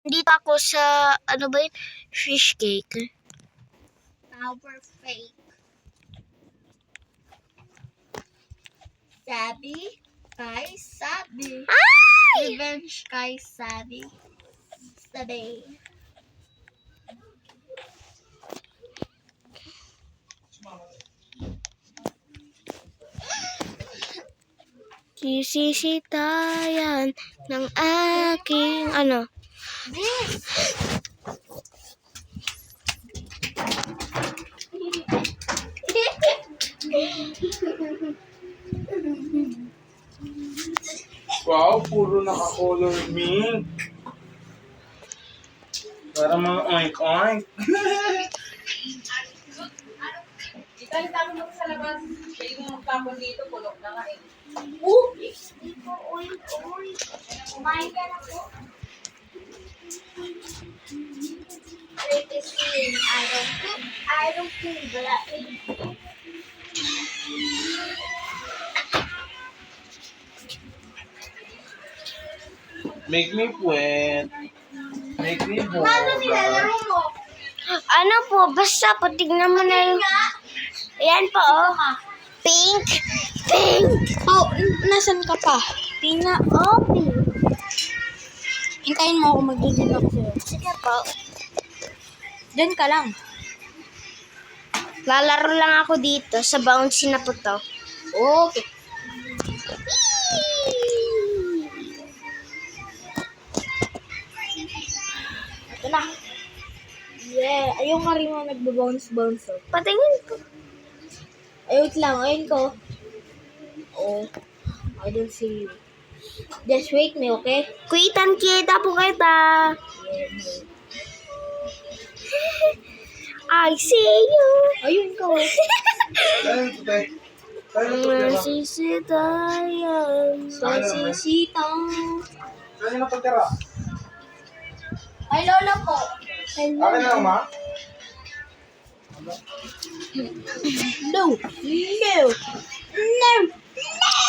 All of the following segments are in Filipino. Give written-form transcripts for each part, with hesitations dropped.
Dito ako sa, ano ba yun? Fish cake. Power fake. Sabi kay Sabi. Ay! Revenge kay Sabi. Today. Sisisitayan ng aking, ano? This. Wow, puro naka-color mink. Para mga oink-oink. Italita mo sa labas. Kaya yung magtapon dito, pulok na nga eh. Iko, oy. Kumain ka na po. I don't think that Make me puwet. Make me Paano boga. nilalaro mo? Ano po, basta po, tignan mo na yung... Ayan po, oh. Pink. Pink. Oh, nasan ka pa? Pina, oh, pink. Hintayin mo ako, magiging ako sa'yo. Sige po. Diyan ka lang. Lalaro lang ako dito sa bouncy na po to. Okay. Ito na. Yeah, ayun ka rin mo nagbo-bounce-bounce. Oh. Patingin po. Ay, wait lang. Ayun ko. Oh, I don't see you. Just wait me, okay? Kuitan kita po kita. I see you. Ayun ko. Tayo ito, tayo. Tayo ito, diba? Masisitayan. Sisitang. Tayo na pagkara. Ay, lola po. Akin na lang, ma? No. No. No. No.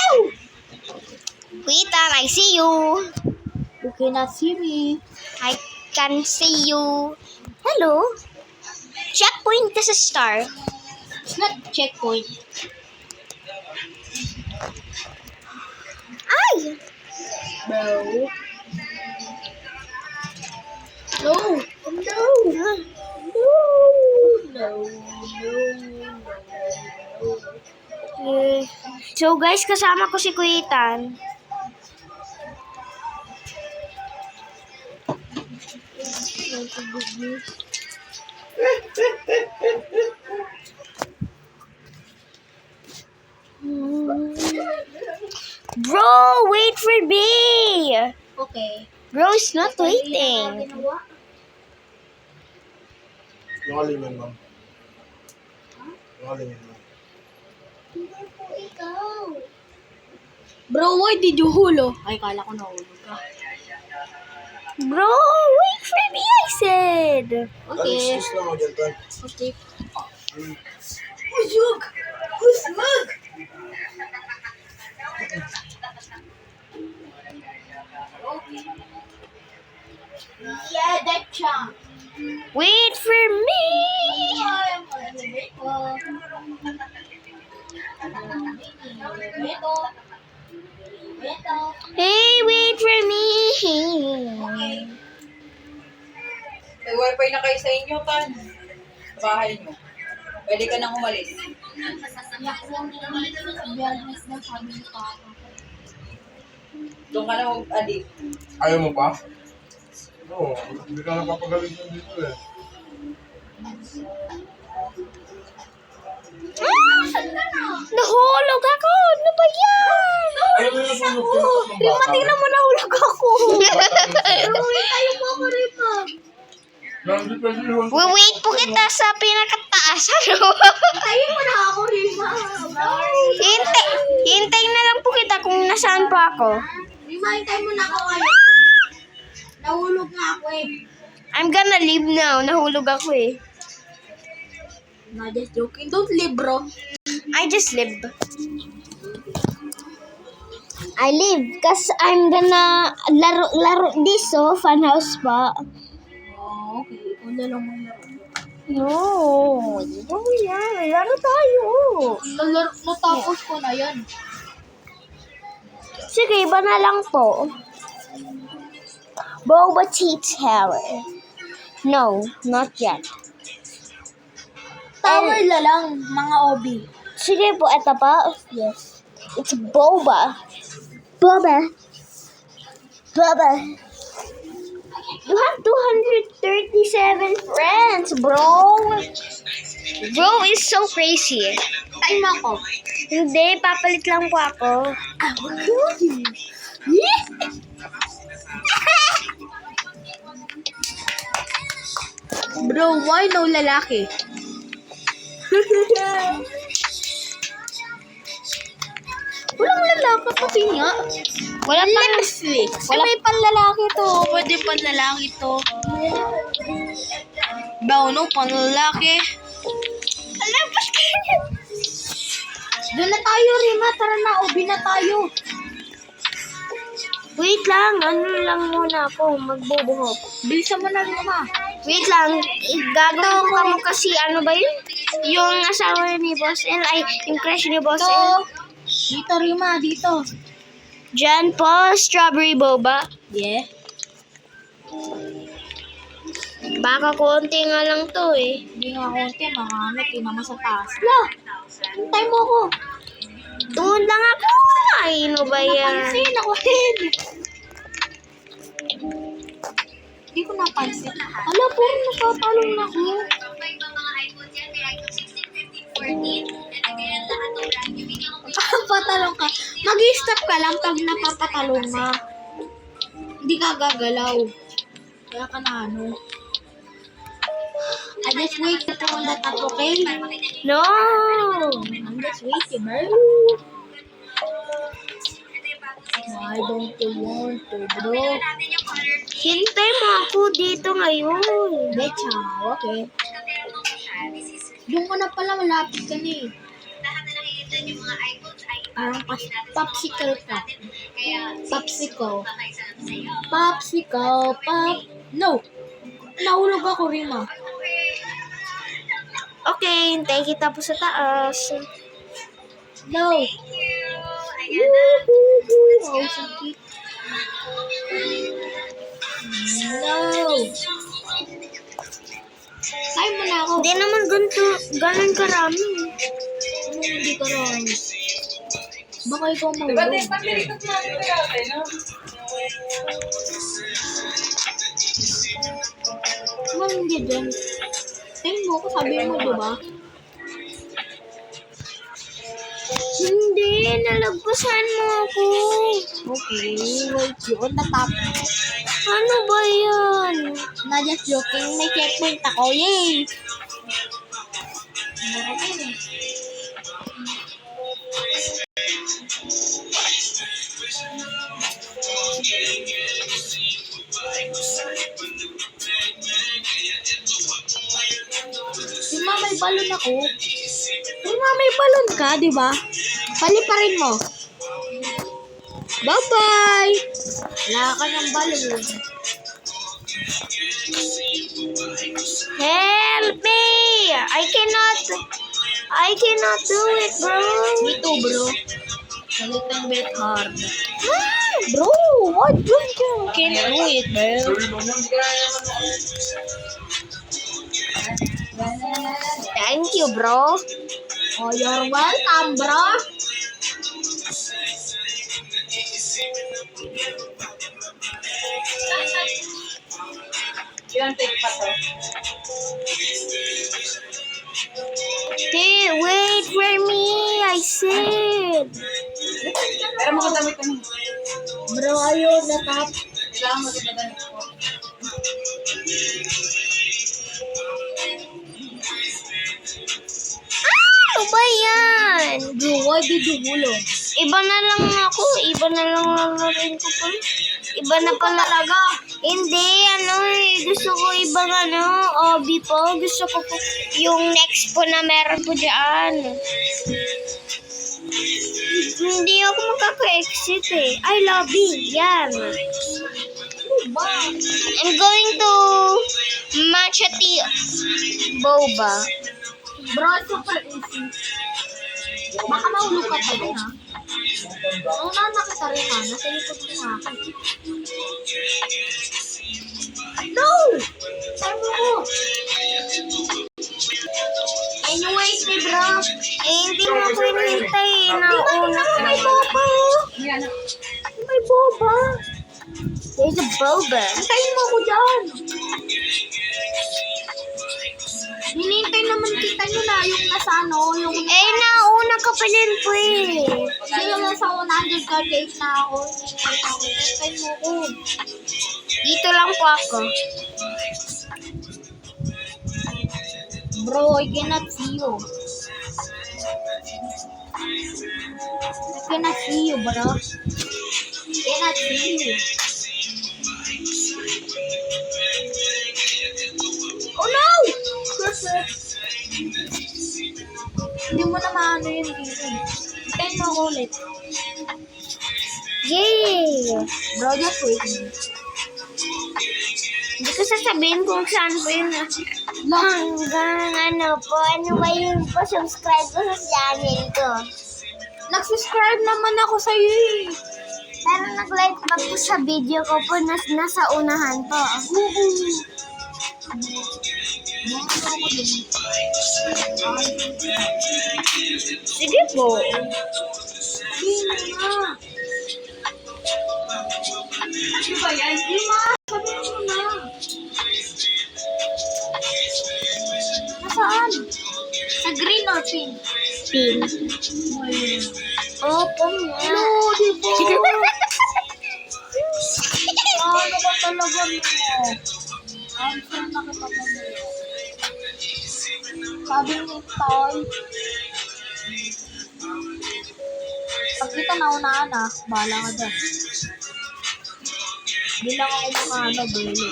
Kuitan, I see you. You cannot see me. I can see you. Hello? Checkpoint ka sa star. It's not checkpoint. Ay! No. No. No. No. No. Eh, So guys, kasama ko si Kuitan. Bro, wait for me! Okay. Bro is not waiting. Yung alimin, ma'am. Yung alimin, ma'am. Bro, why did you hulo? Ay, kala ko nahulog ka. Bro, wait for me, I said. Okay. Excuse lang ako dyan, Tan. Okay. Usog! Usmag! Yeah, that chunk. Wait for me. Hey, wait for me. May wifi na kayo sa inyo, Tan. Sa bahay nyo. Pwede ka nang umalis. Doon ka na mag-adit. Ayaw mo pa? Oo, hindi ka napapagaling dito eh. Nahulog ako. Ano ba yan? Ayaw mo yung sunog ko ng bata. Tingnan mo, nahulog ako. Tayo po ako rin po. Nandito pa siya. Wait po kita sa pinakataas. Ano? Tayo mo na ako rin po. Hintay na lang po kita kung nasaan pa ako. Hintay mo na ako ngayon. Nahulog nga ako eh. I'm gonna leave now. Nahulog ako eh. No, just joking. Don't leave, bro. I just live. I leave cause I'm gonna laro this funhouse pa. Oh, okay. Ikaw na lang maglaro. No, yan. Laro tayo. Natapos ko na yan. Sige, iba na lang po. Boba Tea Tower. No, not yet. Tower na lang, mga obi. Sige po, eto pa. Yes. It's Boba. Boba. Boba. You have 237 friends, bro. Bro is so crazy. Time ako. Hindi, papalit lang po ako. Bro, why no lalaki? Walang lalaki kasi nga. Wala pang... Honestly. May panlalaki to. Pwede panlalaki to. No, panlalaki. Alapas kayo. Doon na tayo, Rima. Tara na, obi na tayo. Wait lang, ano lang muna ako, magbubuhok. Bilisan mo na, Rima. Wait lang, gagawa mo kasi ano ba yun? Yung asawa ni Boss L, ay, yung crush ni Boss L. Dito, Rima. Dito. Diyan po, strawberry boba. Yeah. Baka konti nga lang to eh. Hindi nga konti. Mga ano, tinama sa taas. La! Hintay mo ako. Doon lang ako. Ay, ano ba yan? Napansin ako rin. Hindi ko napansin. Ala, puro napatalong na ako. Patalong ka. Mag-stop ka lang pag napapatalong ka. Hindi ka gagalaw. Kaya ka na ano. I just wait to on the top, okay? No! I'm just waiting, bro. Why don't you want to, bro? Hintay mo ako dito ngayon. Betcha, okay. Doon ka na pala, malapit ka na eh. Parang popsicle ka. Popsicle. Popsicle, No! Nahulog ako, Rima. Okay, hintay kita po sa taas. No! Woohoo! Oh, sakit. No! Kaya mo na ako. Hindi naman ganun karami. Ano hindi ka rin? Baka ikaw Diba, mahulog. pag-direct natin ito natin, no? Ano hindi dyan? Tingin mo ko, sabi mo, diba? Hindi, nalagpasan mo ako. Okay, wait, you on the top. Ano ba yan? Na just joking, may checkpoint ako, yay! Yung may balon ako. Yung may balon ka, di ba? Paliparin mo. Bye-bye! Wala ka ng balon. Help me! I cannot do it, bro. Me too, bro. A little bit hard. Bro, what don't you? Can't do it, bro. Thank you, bro. Oh, you're welcome, bro. Ilang take pa to? Hey, wait for me. I said. Pero makadamit ka na. Bro, ayun, natap. Kailangan magdadamit ko. Ano ba yan? Bro, why did you hulog? Iba na lang ako. Iba na lang lalarin ko pa. Iba na pala. Talaga. Hindi, gusto ko ibang hobby po. Gusto ko po yung next po na meron po dyan. Hindi ako makaka-exit eh. Ay, lobby. Yan. I'm going to matcha tea boba. Bro, super easy. Baka mahulog ka pa rin, ha? Oo na, nakita rin, ha? Nasa likod mo nga ako. No! Time mo! Anyway, bro. Hindi mo ako hinihintay. Nauna ka. May boba. Yan. May boba. There's a boba. Hintayin mo ko dyan. Hinihintay naman kita nyo na yung nasa ano, yung... Eh, nauna ka pa din po eh. Sila lang sa 100 ka days na ako. Hinihintay mo ko. Dito lang po ako. Bro, I cannot see you. I cannot see you, bro. I cannot see you. Oh no! Hindi mo na maano yun dito. Hintayin mo ako ulit. Yay! Bro, just wait. Hindi ko sasabihin kung saan po yun. Hanggang ano ba yun po, subscribe ko sa channel ko. Nag-subscribe naman ako sa'yo eh. Pero nag-like pa po sa video ko po, nasa unahan po. Sige po. Hindi na. Ano ba yan? Hindi ma. Sabi mo na. Nasaan? Sa green or pink? Pin. Opo nga. No, di ba? Ano ba talaga mo? Ang saan nakipagpapagawa? Sabi ni Toy. Pag kita naunaan ah, bahala ka dyan. Hindi lang ako makaano, belo.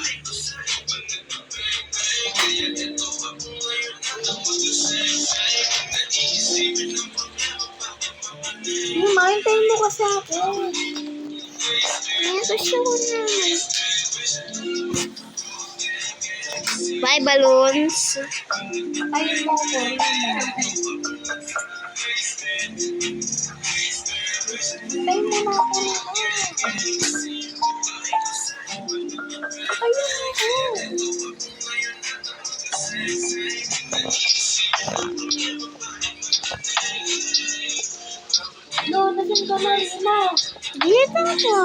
Hintayin mo kasi ako. Gusto ko na. Bye, balloons. Hintayin mo ako. Hintayin mo na ako. Hintayin mo ako. No, nasan ka na, Lima? Dito po.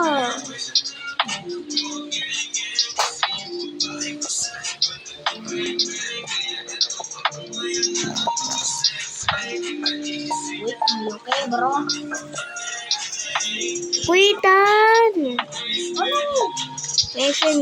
Wait, okay, bro. Kuitan. Ano? Listen.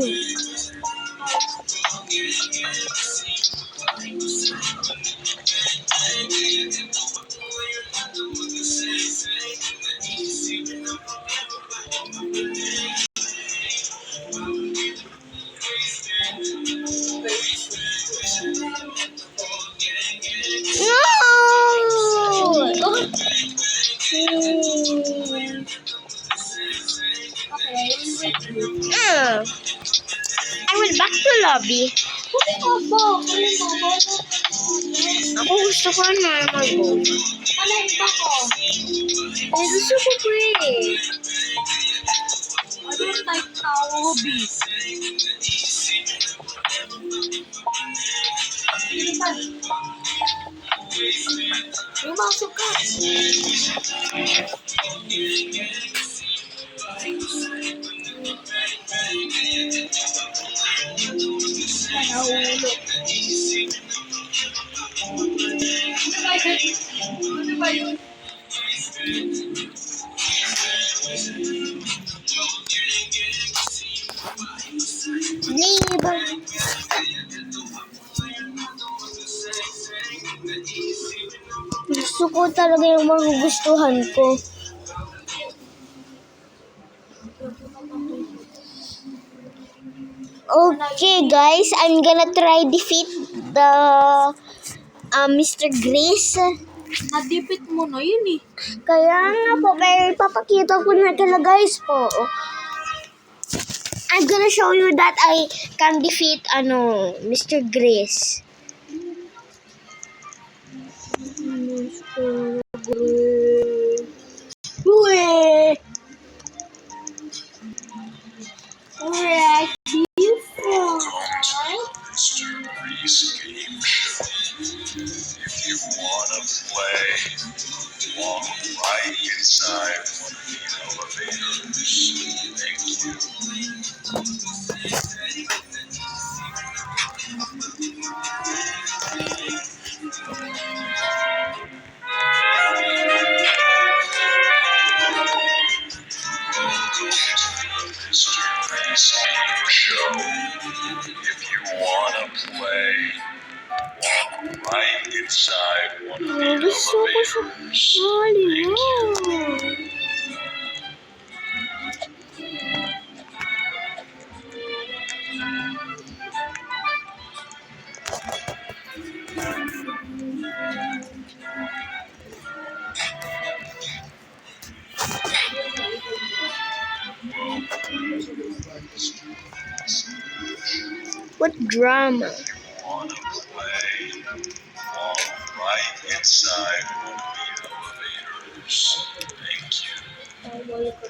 I will back to lobby. Buti nga ba? Kaya mo ba? Ako gusto ko na mag-go. Alin ba ko? Eh, gusto ko po eh. Ano yung type na hobby? Hindi ba? Lumasok ka. Nahulog. Ano ba yun? Leave. Gusto ko talaga yung magugustuhan ko. Okay guys, I'm gonna try defeat the Mr. Grace. Nadipit mo na yun eh. Kaya nga po, kaya ipapakita ko na kila guys po. I'm gonna show you that I can defeat, Mr. Grace. Mr. Grace. Uwe! Alright, beautiful. Mr. Reese Game Show. If you wanna play, walk right inside one of the elevators. Thank you. Mr. Reese Game Show. If you wanna play, walk right inside one of the Gusto ko siya. elevators. Mali mo. What drama? Wanna play? Walk right inside one of the elevators. Thank you.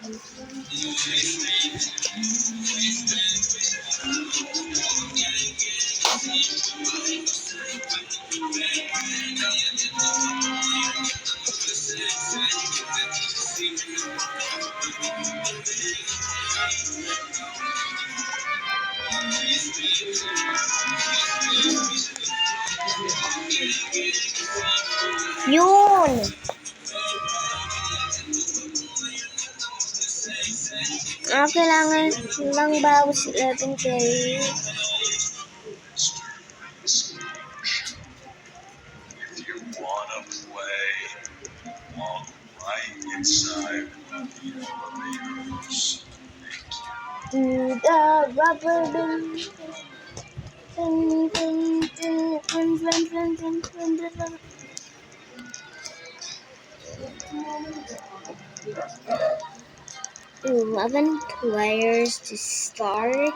Yun! Kailangan lang bawas 11K. If you wanna play, walk right inside one of the elevators. Thank you. To the rubber band. Dun, dun, dun, dun, dun, dun, dun, dun, dun, dun. 11 players to start.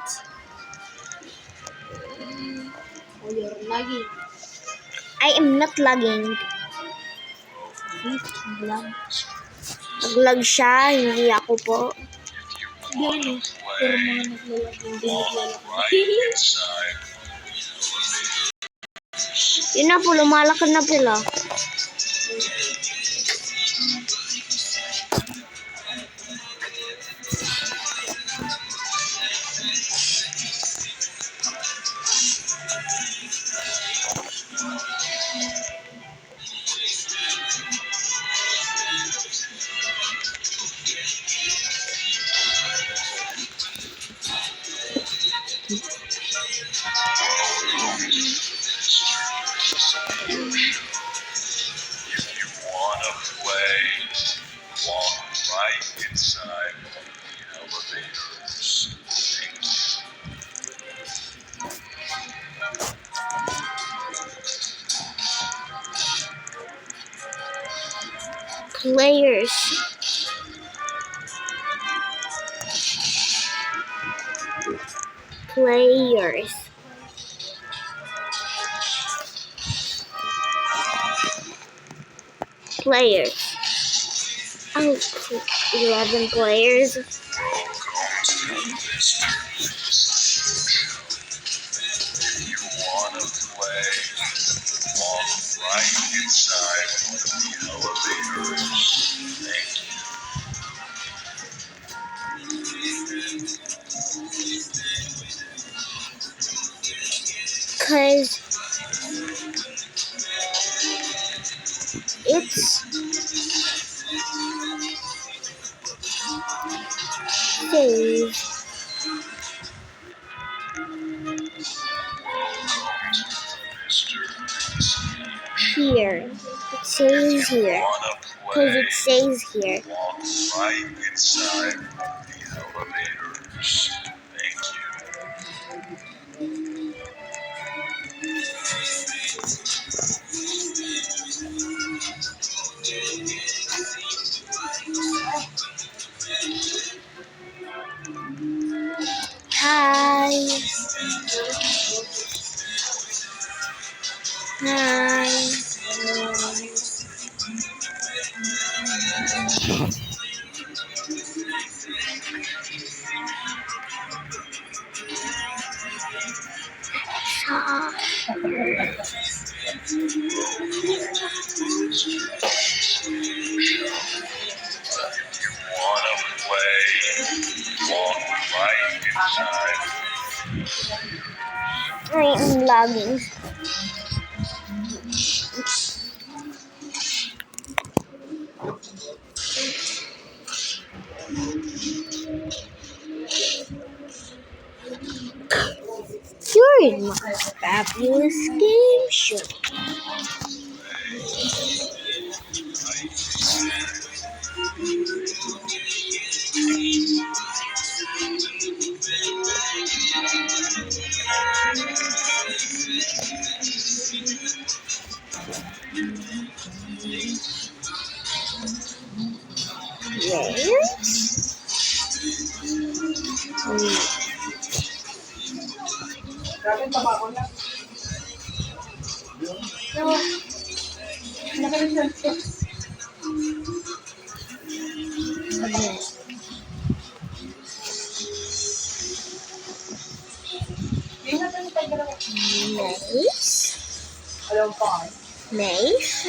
Oh, you're lagging. I am not lagging. Lang. Nag-lag siya, hindi ako po. Yan eh. Pero mga naglalaging din naglalaging. Right inside. Yun na po, lumalakad na pila. If you wanna play, walk right inside one of the elevators. Thank you. Players. Players. Players. Oh, 11 players. Welcome to Mr. Reese Show. If you wanna play, walk right inside one of the elevators. Thank you. Cause it's safe here. It says here. Wanna Cause play, it says here. walk right inside one of the elevators. Thank you. Hi. Wanna play? Walk right inside. I'm vlogging. You're in my fabulous game show. Yes. Grabe taba ko na. Hindi na tayo tayo dalawa. Nice. Alam pa nga. Nice.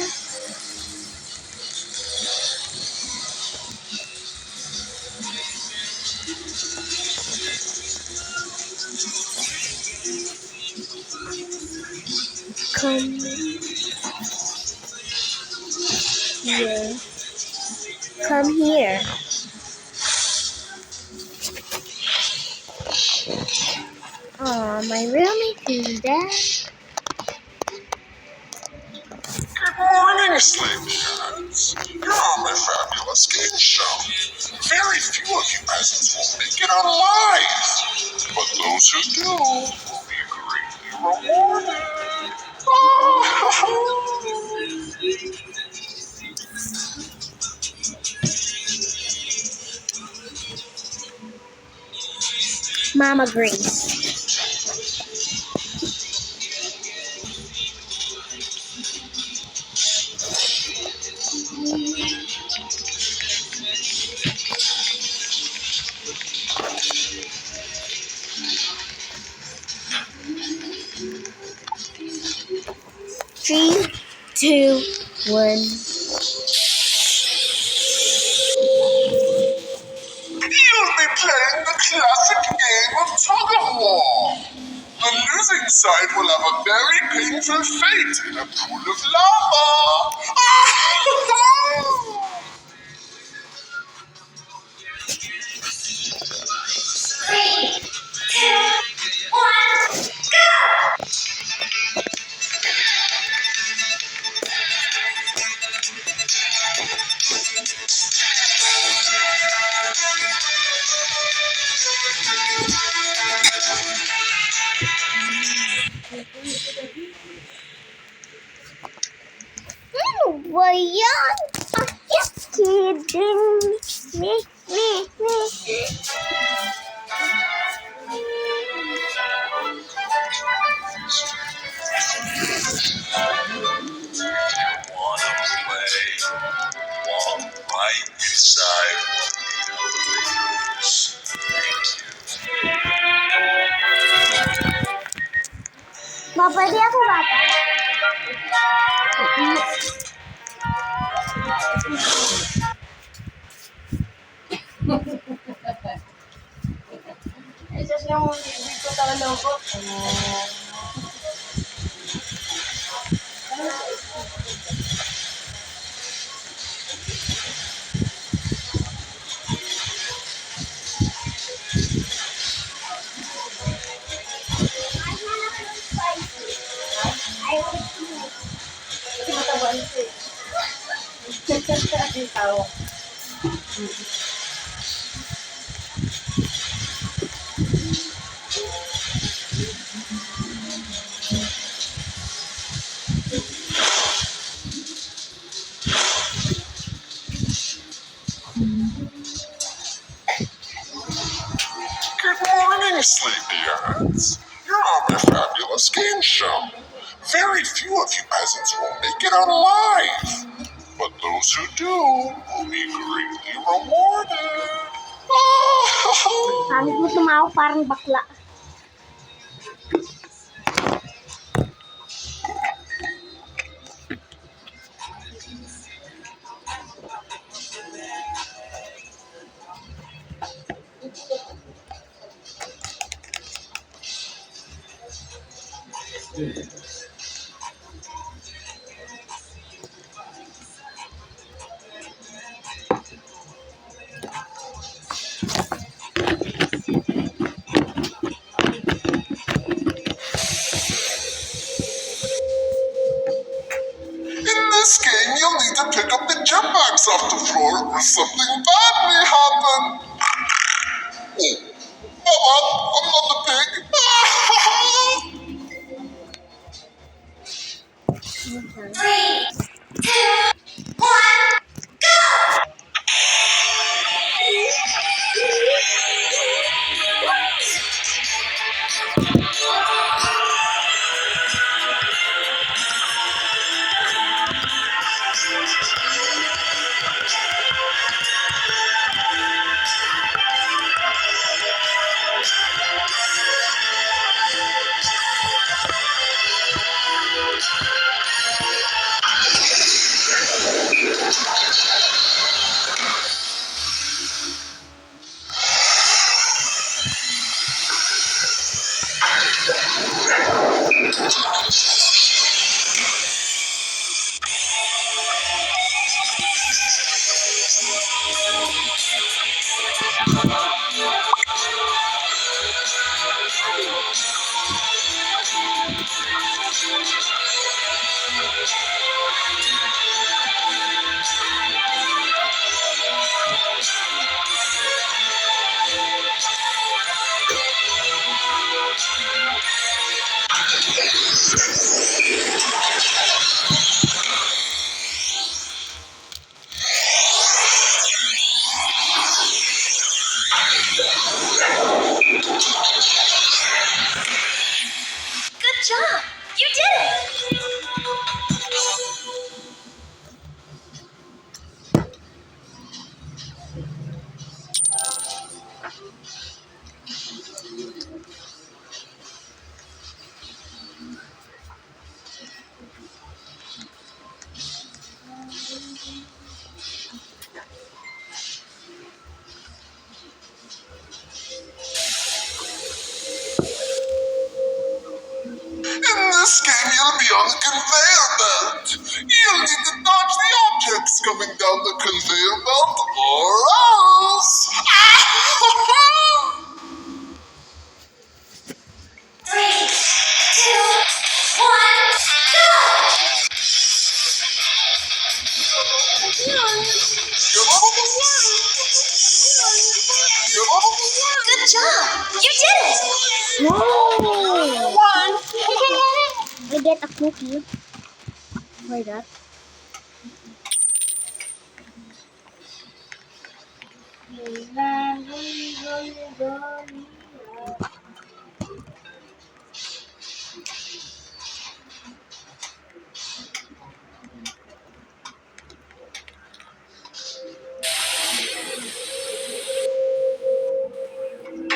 Come here. Come here. Oh, my roommate is dead. Good morning, Sleepyheads. You're on my fabulous game show. Very few of you peasants will make it out alive. But those who do will be greatly rewarded. Mama Grace. Three, two, one. You'll be playing the classic game of tug-of-war. The losing side will have a very painful fate in a pool of lava. Ano ba yan? Ah, just kidding. Me. Wanna play? Walk right inside one of the elevators. Thank you. Ma, pwede ako bata? Isa siyang hindi ko talaga loko. Kasi matabaan siya eh. Ang tao. Good morning, Sleepyheads. You're on my fabulous game show. Very few of you peasants will make it out alive. But those who do will be greatly rewarded. Pangit mo tumawag parang bakla. In this game, you'll need to pick up the jetpacks off the floor or something bad may happen. Oh, Mama, I'm not the pig. Good job! You did it! In this game, you'll be on the conveyor belt. You'll need to dodge the objects coming down the conveyor belt, or else. Good job! You did it! Whoa! I get a cookie. Why that?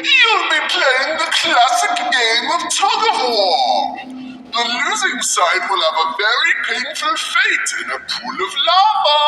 You'll be playing the classic game of tug of war. The losing side will have a very painful fate in a pool of lava.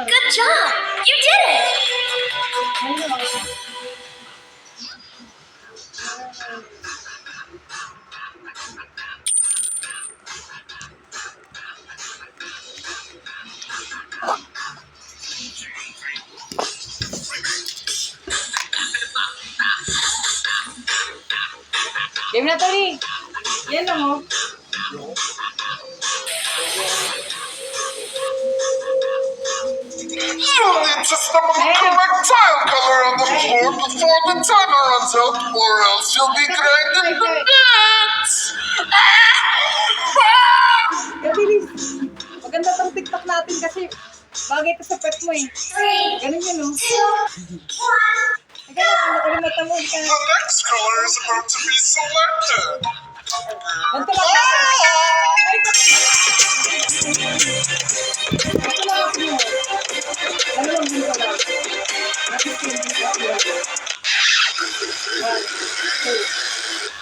Good job! You did it! Game na, Tony. Yan lang, oh. You need to stumble the correct tile color on the floor before the timer runs out, or else you'll be grinding the nuts! Gabilis. Maganda tong TikTok natin kasi bagay ito sa pet mo eh. Ganun yun, oh. Ganun, nakalimutan mo. The next color is about to be selected. Ganito lang. Ito lang ako mo. Ano lang din pala?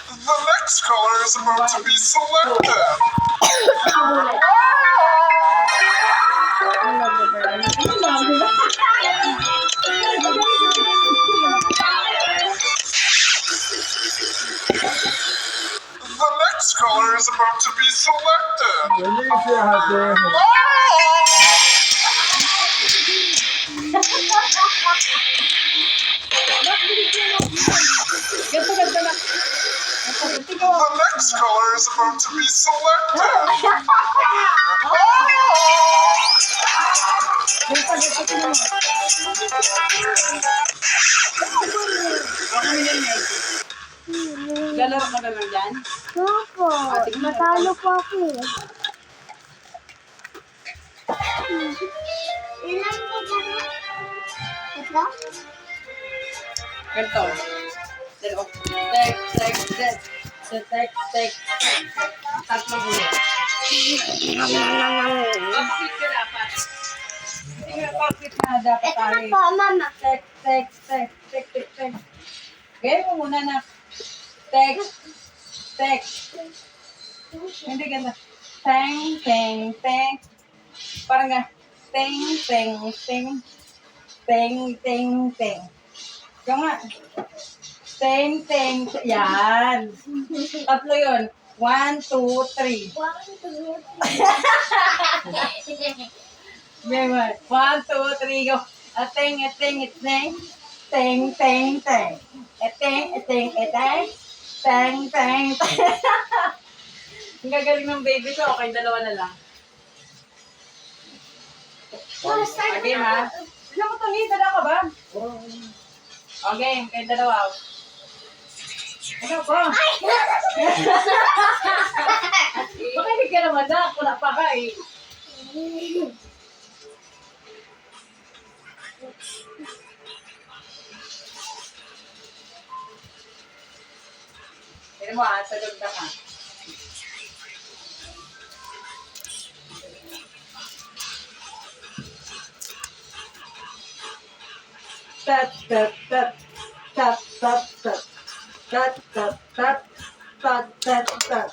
The next color is about to be selected. The next color is about to be selected. Hindi siya hati. Ganito, ganito lang. The next color is about to be selected. Ganito, ganito lang. Ako nila na ito. Lalaro ka naman dyan? Opo. Matalo po ako eh. Ilan po ba? Ito? Ganito. Dalawa. Tek. Tatlo gulo. Bakit ka dapat? Hindi nga, bakit na dapat Ito tayo? na po, mama. Tek. Gaya mo muna na. Tek. Hindi ganda. Teng. Parang nga. Teng. Yung nga. Teng. Yan. Tatlo yun. 1, 2, 3. 1, 2, 3. Game 1, 2, 3, go. Teng. Ang gagaling ng baby ko. Okay, dalawa na lang. Okay, ha? Sino mo ito, dala ka ba? Okay, kayo dalawa. Ano ba? Makinig ka naman na. Wala pa ka eh. Tignan mo ha, sagod na ka. Tat.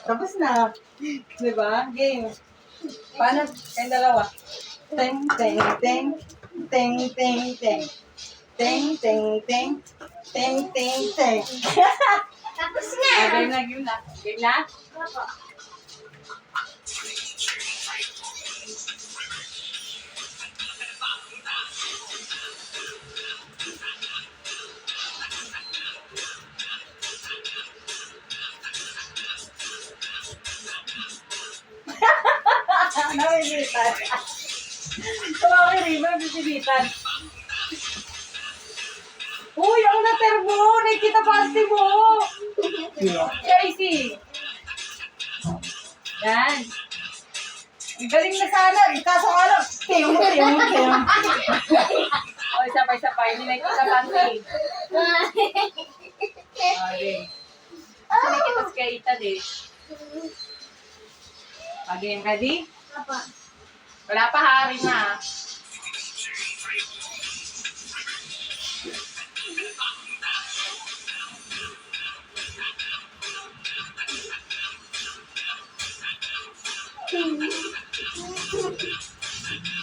Tapos na. Diba? Game. Paano? Kayong dalawa. Teng. Tapos na. Game na. Game na? Opo. Namimitan. Tumawag yung river, bisilitan. Uy, ako na termo! Nakikita pasti mo! Tracy! Yan. Ang galing na sana. Kaso ka lang. Tiyong. O, sabay-sabay. Hindi nakikita pasti. Okay. Kasi nakikita si Kaitan eh. Okay, ready? Opo. Wala pa hari na.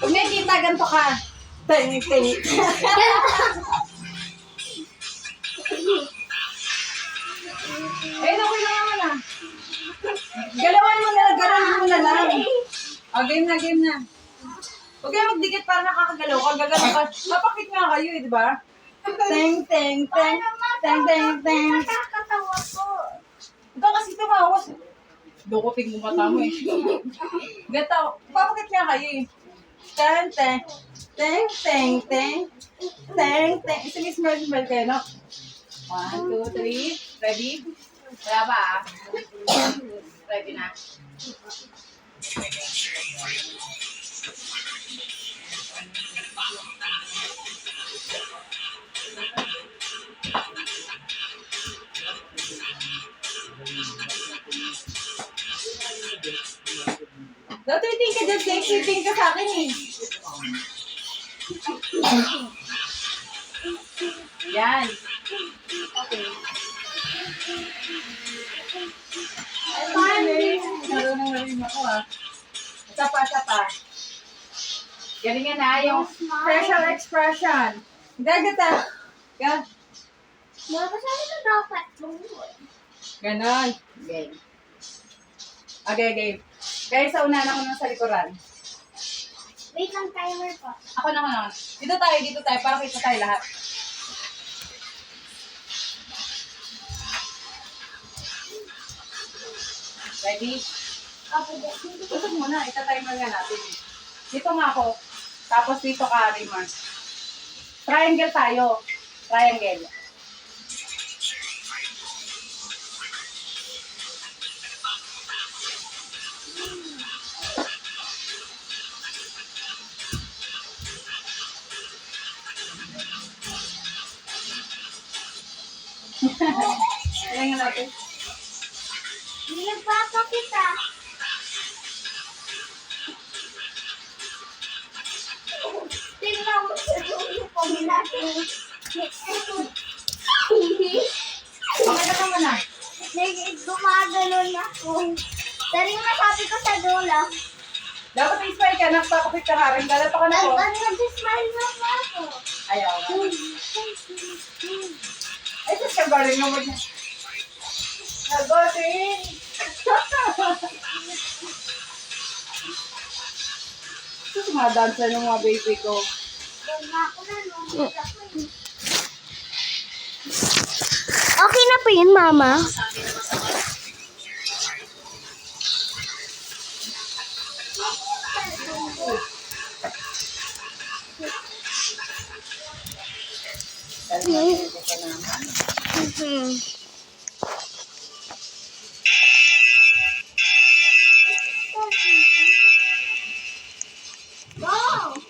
Pag nakikita, ganito ka. Ting. Eh, okay lang naman ah. Galawan mo na lang. Oh, game na. Huwag kayo magdikit para nakakagalaw ka. Gagalaw ka. Mapakit nga kayo eh, di ba? Teng. Nakakatawa po. Ikaw Dukutin mo mata mo eh. Gato, papakit niya kayo eh. Teng, teng, teng, teng, teng, teng, teng. Sige, smell kayo, no? 1, 2, 3. Ready? Wala ba ah? Ready na? Dati ting ka dyan, ting ka sa akin eh. Yan. Okay. Ay, marunong na rin ako ah. Isa pa. Galingan na yung facial expression. Gagata. Gan. Mama, sabi ko dapat. Ganon. Game. Okay, game. Guys, sa unahan ako nang sa likuran. Wait lang, timer pa. Ako na. Dito tayo, para kita tayo lahat. Ready? Tusog muna, ita-timer nga natin. Dito nga ako, tapos dito ka, Rimar. Triangle tayo. Triangle. Tingnan natin. Hindi nagpapakita. Tingnan mo sa dulo ko natin. Pakita ka muna. Gumagalo na ako. Pero yung masabi ko sa dulo, Dapat i-smile ka, nagpapakita ka rin. Galata ka na po. nag-smile na ako. Ayaw. Ay, sus ka galing naman niya. Nagaling. Sus, mga dancer ng mga baby ko. Okay na po yun, Mama. Go!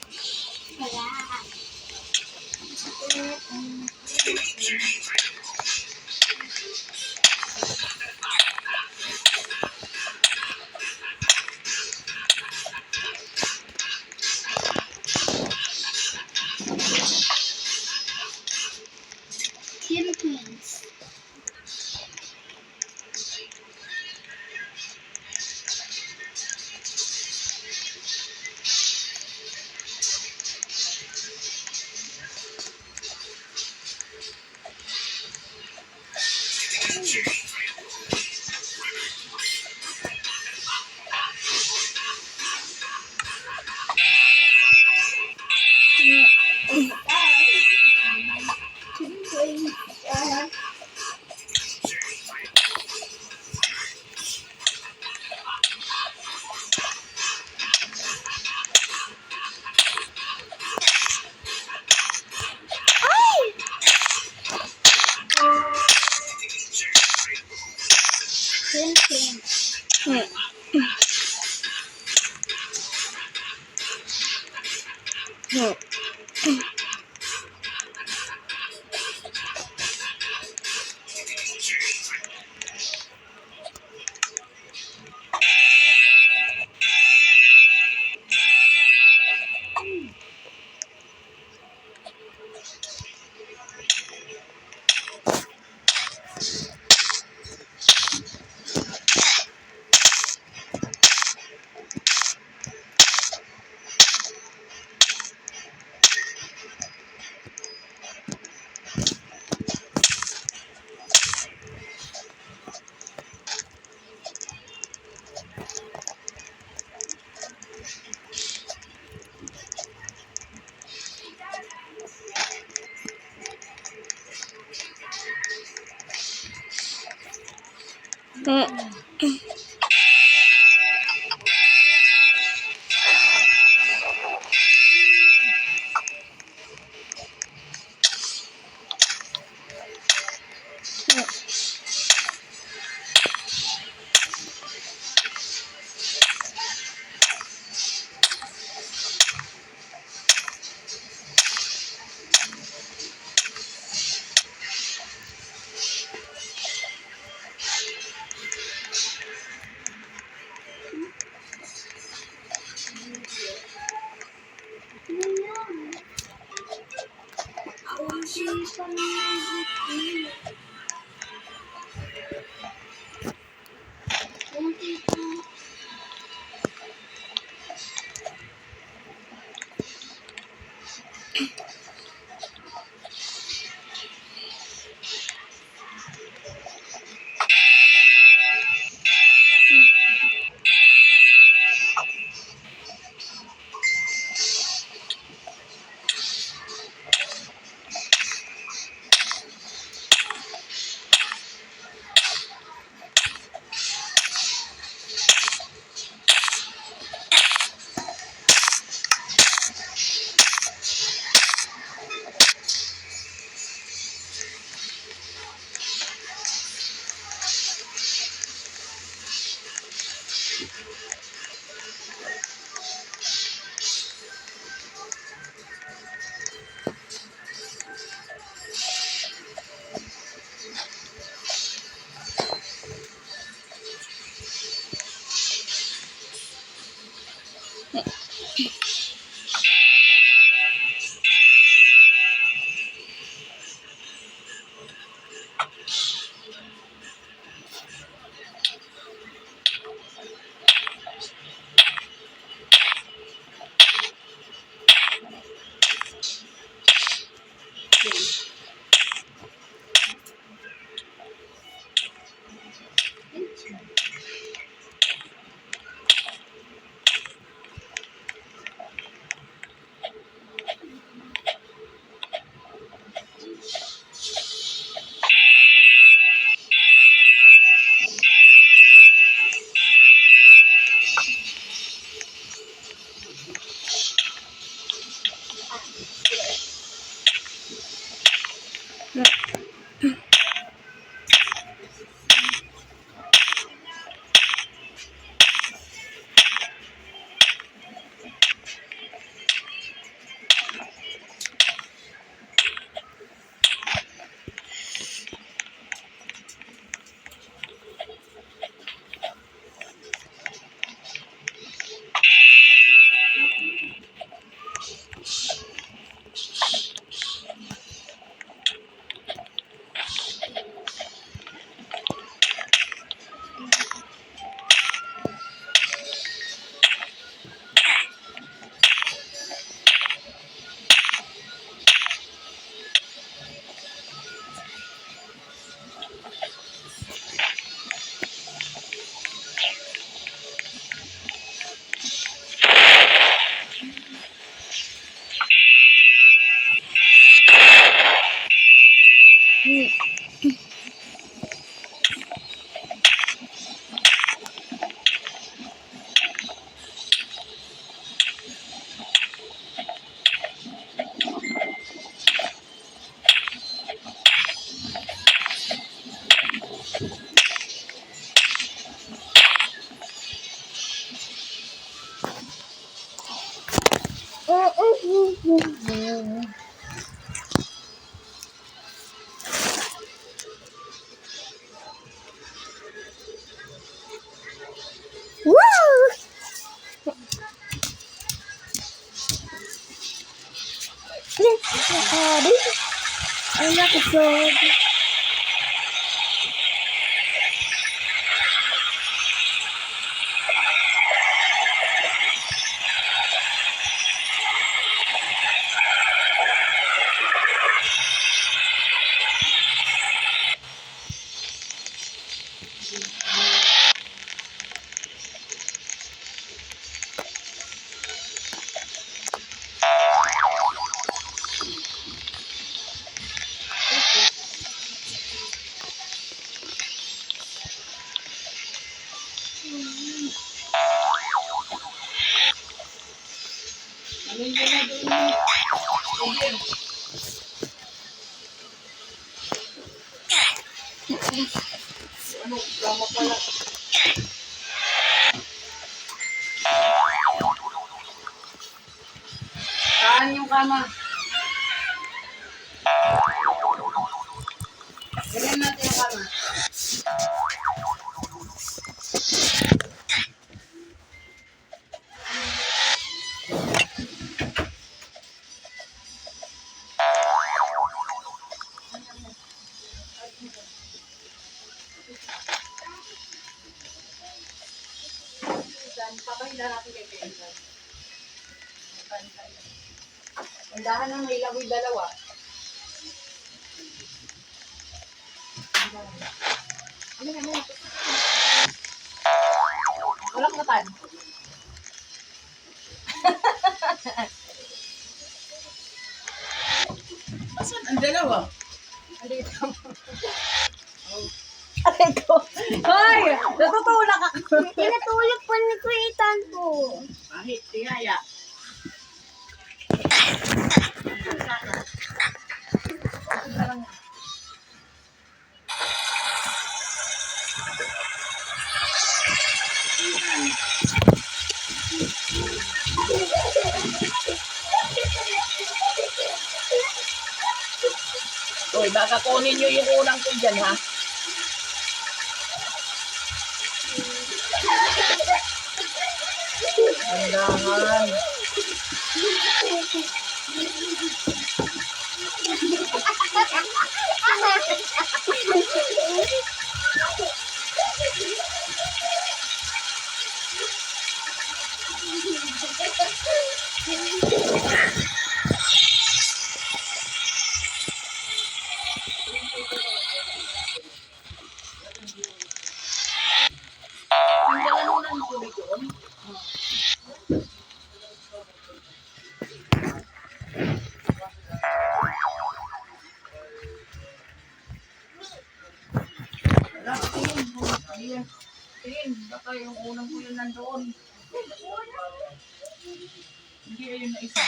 Philippines. Woo! Ang episode. Saan yung kama? Ganyan natin yung kama. Papahinda natin kay Pinsan. Pandahan ng may lagoy dalawa. Ano na mo? Walang katan. Asan ang dalawa? Andito. Aray ko. Hoy! Natutulak ako. Tinatulog pa ni Kuya Ethan po. Kahit, tihaya. Hoy, baka kunin nyo yung unang ko dyan, ha? Tandahan. Tanggalan mo ng tubig doon. Wala, tingin. Tingin, baka yung unang ko yun nandoon. Hindi, ayun na isa.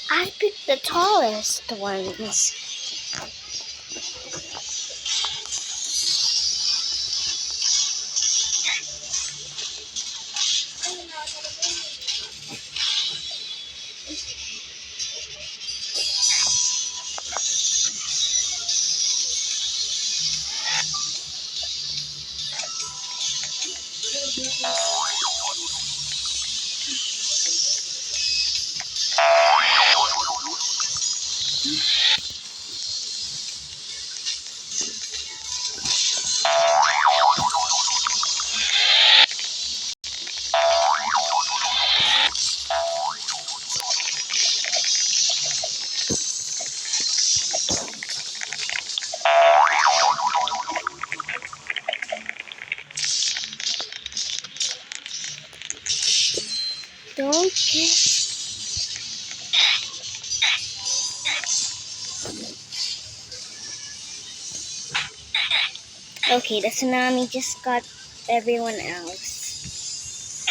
I picked the tallest ones. Don't get... Okay, the tsunami just got everyone else.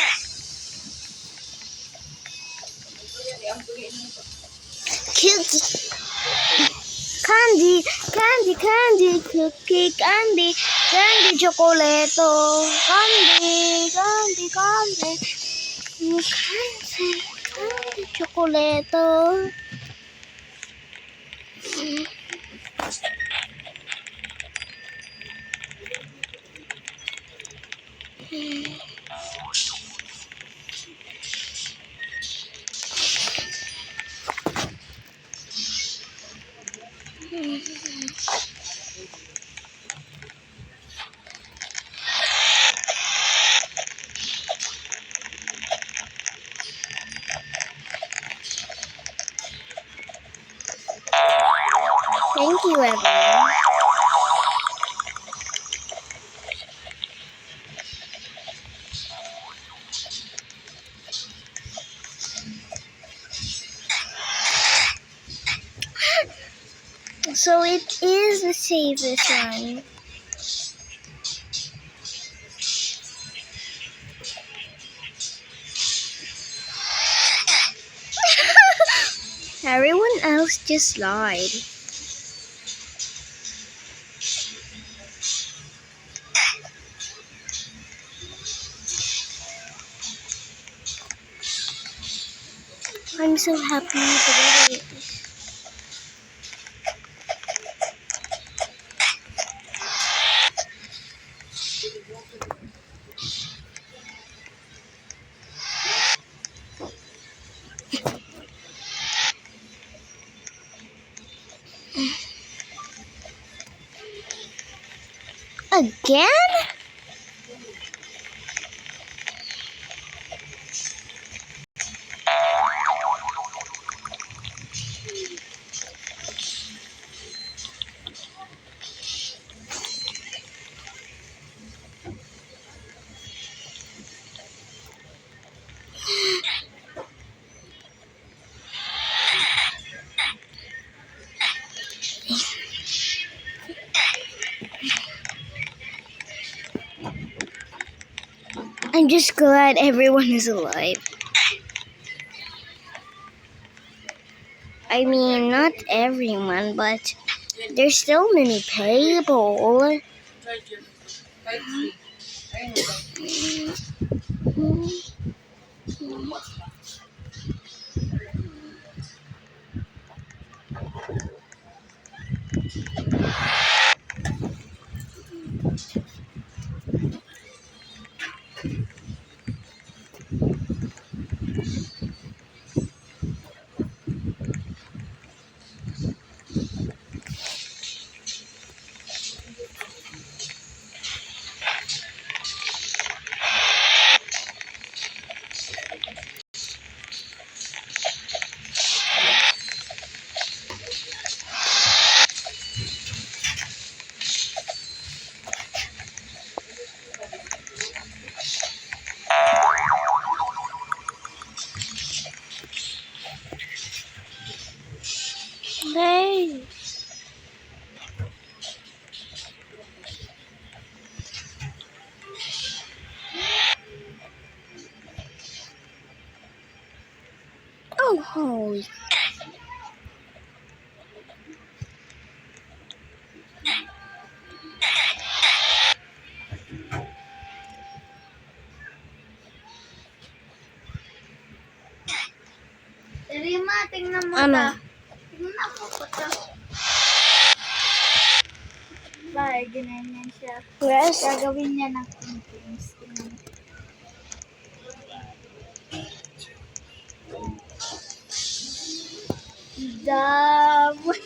Cookie. Candy, candy, candy, cookie, candy, candy, chocolate, candy, candy, candy, candy, candy, chocolate. Thank you, everyone. So it is the safest one. Everyone else just lied. I'm so happy to get it. Again? I'm just glad everyone is alive. I mean, not everyone, but there's still many people. Ayun. Holy. Rima, tingnan mo Ano? ta. Tingnan mo ko ta. Bye, ganyan siya. Yes. Gagawin niya ng things. Dami.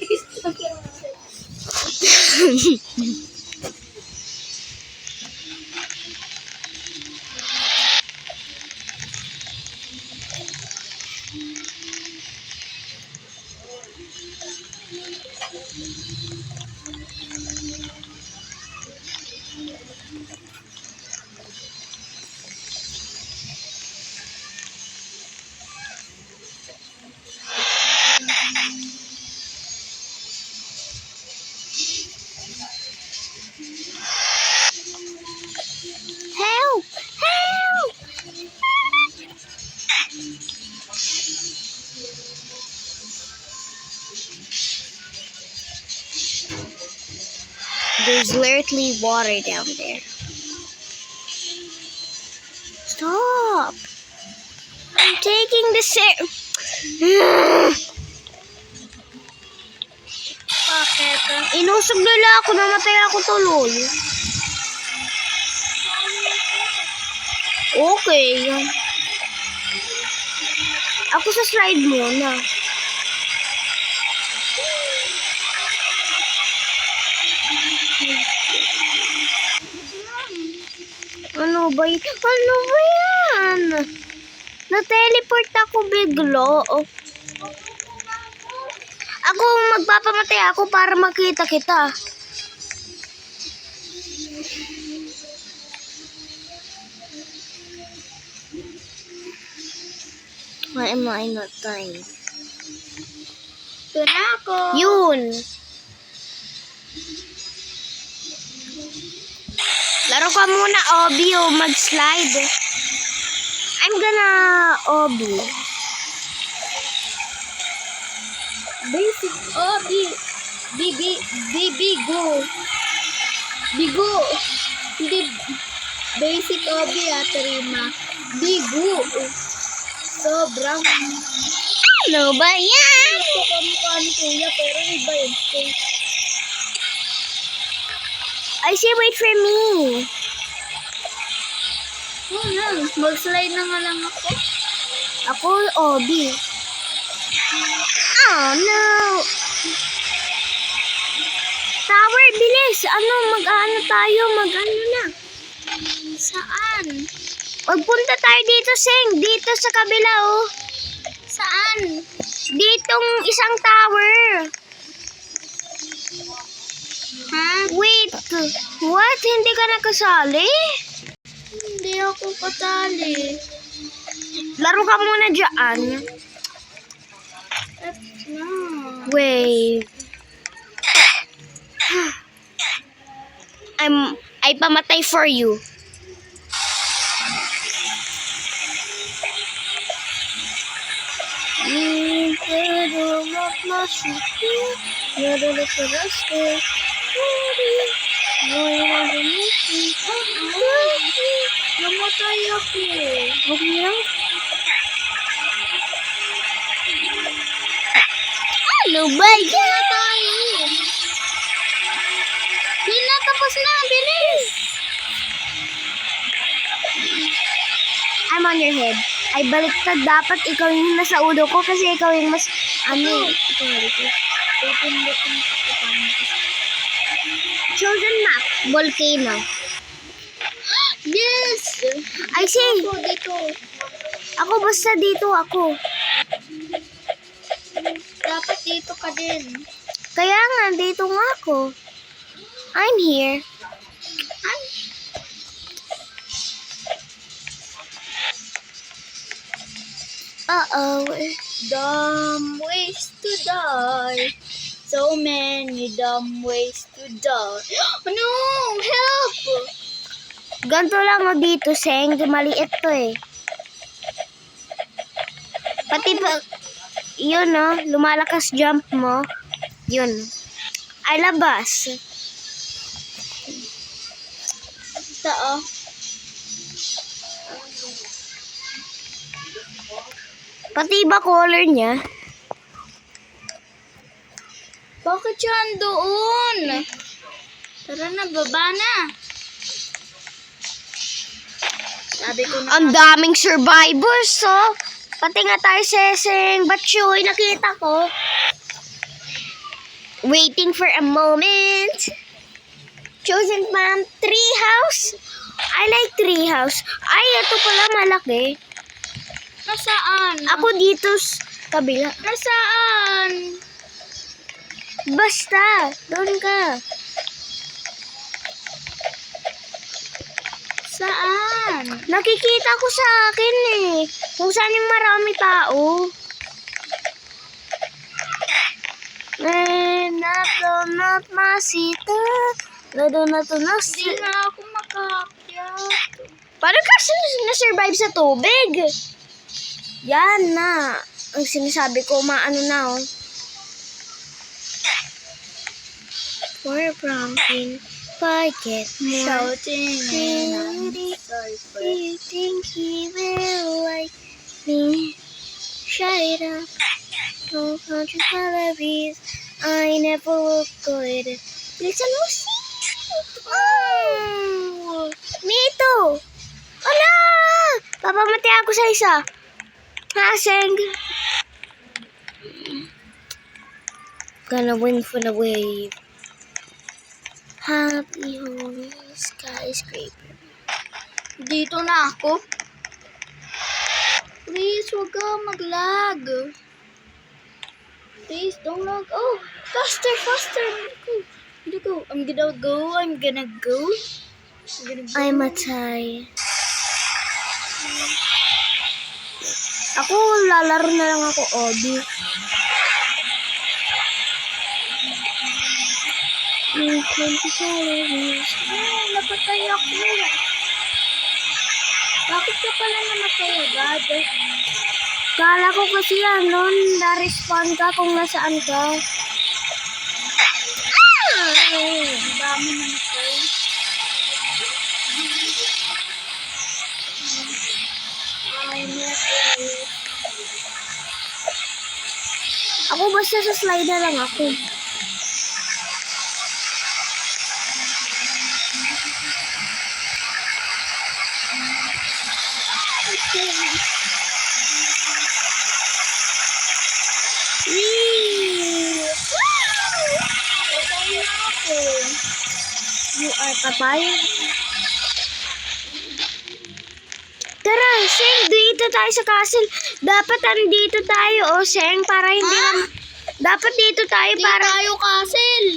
Help! Help! There's literally water down there. Stop! I'm taking the Bakit? Inusog nila ako, namatay ako tuloy. Okay. Ako sa slide muna. Ano ba yan? Ano ba yan? Na-teleport ako biglo. Ako, magpapamatay ako para makita kita. Why am I not dying? Ito na ako. Yun! Laro ka muna, Obi, o mag-slide. I'm gonna Obi. Basic. Oh, bigo. Bigo. Hindi. Basic obi Rima. Bigo. Sobrang. Ano ba yan? Ito kamukha ni Kuya, pero iba yun. I say wait for me. Oh, no. Mag-slide na nga lang ako. Ako, Obi. Oh, no. Tower, bilis. Mag-ano tayo? Mag-ano na. Saan? Magpunta tayo dito, Seng. Dito sa kabila, oh. Saan? Ditong isang tower. Ha? Wait. What? Hindi ka nakasali? Hindi ako katali. Laro ka muna dyan. No. Wait. I pamatay for you. Namatay ako. Ano ba yan? Tayo. Hindi tapos na. Bilis. I'm on your head. Ay, baliktad. Dapat ikaw yung nasa ulo ko kasi ikaw yung mas, ito dito. Pipindutin ko pa. Chosen map, volcano. Yes! I see. Ako dito. Ako basta dito ako. Dapat dito ka din. Kaya nga, dito nga ako. I'm here. Uh-oh. Dumb ways to die. So many dumb ways to die. No! Help! Ganto lang o dito, Seng. Maliit to eh. Pati pa... yun no, lumalakas jump mo. Yun. Ay, labas. Ito oh. Pati ba color niya? Bakit yan doon? Tara na, baba na. Sabi ko na. Ang daming survivors, oh. Pati nga tayo seseng batchoy, nakita ko. Waiting for a moment. Chosen from treehouse. I like treehouse. Ay, ito pala malaki. Nasaan? Ako dito sa kabila. Nasaan? Basta, doon ka. Saan? Nakikita ko sa akin eh. Kung saan yung marami tao. Not masita. Hindi na ako makaakyat. Paano ka na-survive sa tubig? Yan na. Ang sinasabi ko, maano na oh. For prompting, forget more. Shouting and I'm sorry for Do you think he will like me? Shut it up. No country calories. I never look good. Listen, Lucy. Oh, me too. Ala! Papamatay ako sa isa. Haseng. Gonna win for the wave. Happy holy skyscraper. Dito na ako. Please, huwag ka mag-lag. Please, don't lag. Oh, faster, faster. I'm gonna go. I'm gonna go. I'm gonna go. I'm gonna go. I'm a tie. Ako, lalaro na lang ako, Obi. May 20 calories. Napatay ako. Bakit ka pala namatay agad? Kala ko kasi nun, na-respawn ka kung nasaan ka. Ang dami namatay. Ako basta sa slide na lang ako. Whee! Patay na ako. You are patay. Tara, Seng, dito tayo sa castle. Dapat andito tayo, oh, Seng, para hindi naman... Dapat dito tayo Di para... tayo castle.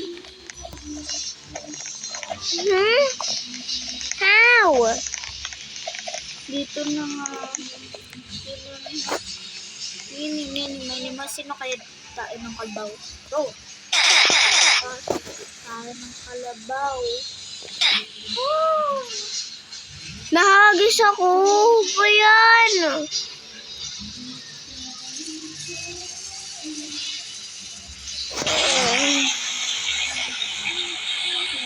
Hmm? How? Dito na nga. Ini, sino kaya tayo ng kalabaw? Go! Tayo ng kalabaw. Woo! Nahagis ako. Ba yan?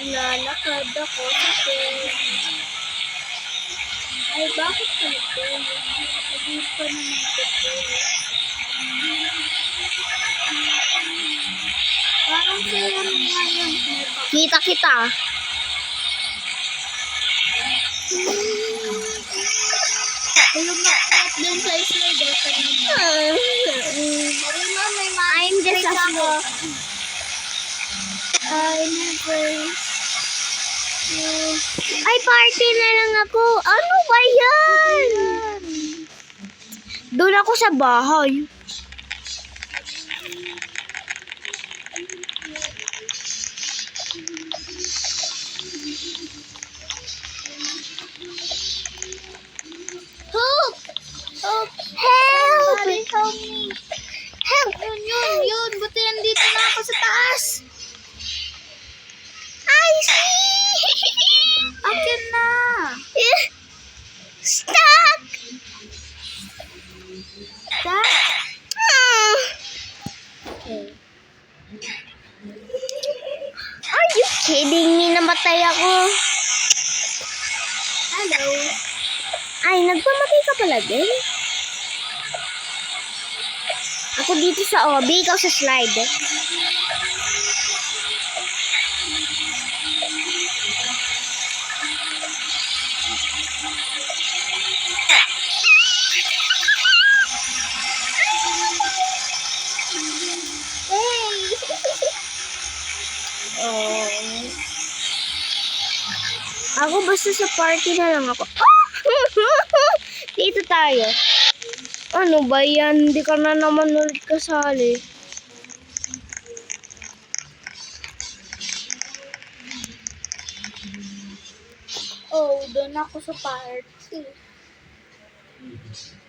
Lalakad ako sa pen. Ay, bakit ka ito? Agit pa naman ito. Parang kaya nga yan. Kita kita. Ayun na, at din sa slide kanina. Marima, may I'm just a ako. I'm embrace you. Ay, party na lang ako. Ano ba yan? Doon ako sa bahay. Help! Help! Help! Somebody help me! Help! Yun! Buti nandito na ako sa taas! I see! Akin na! Stuck! Dad! Ay, nagpamatay ka pala din. Ako dito sa obi, ikaw sa slide. Oh. Ako basta sa party na lang ako. Dito tayo. Ano ba yan? Hindi ka na naman ulit kasali. Oh, doon ako sa party.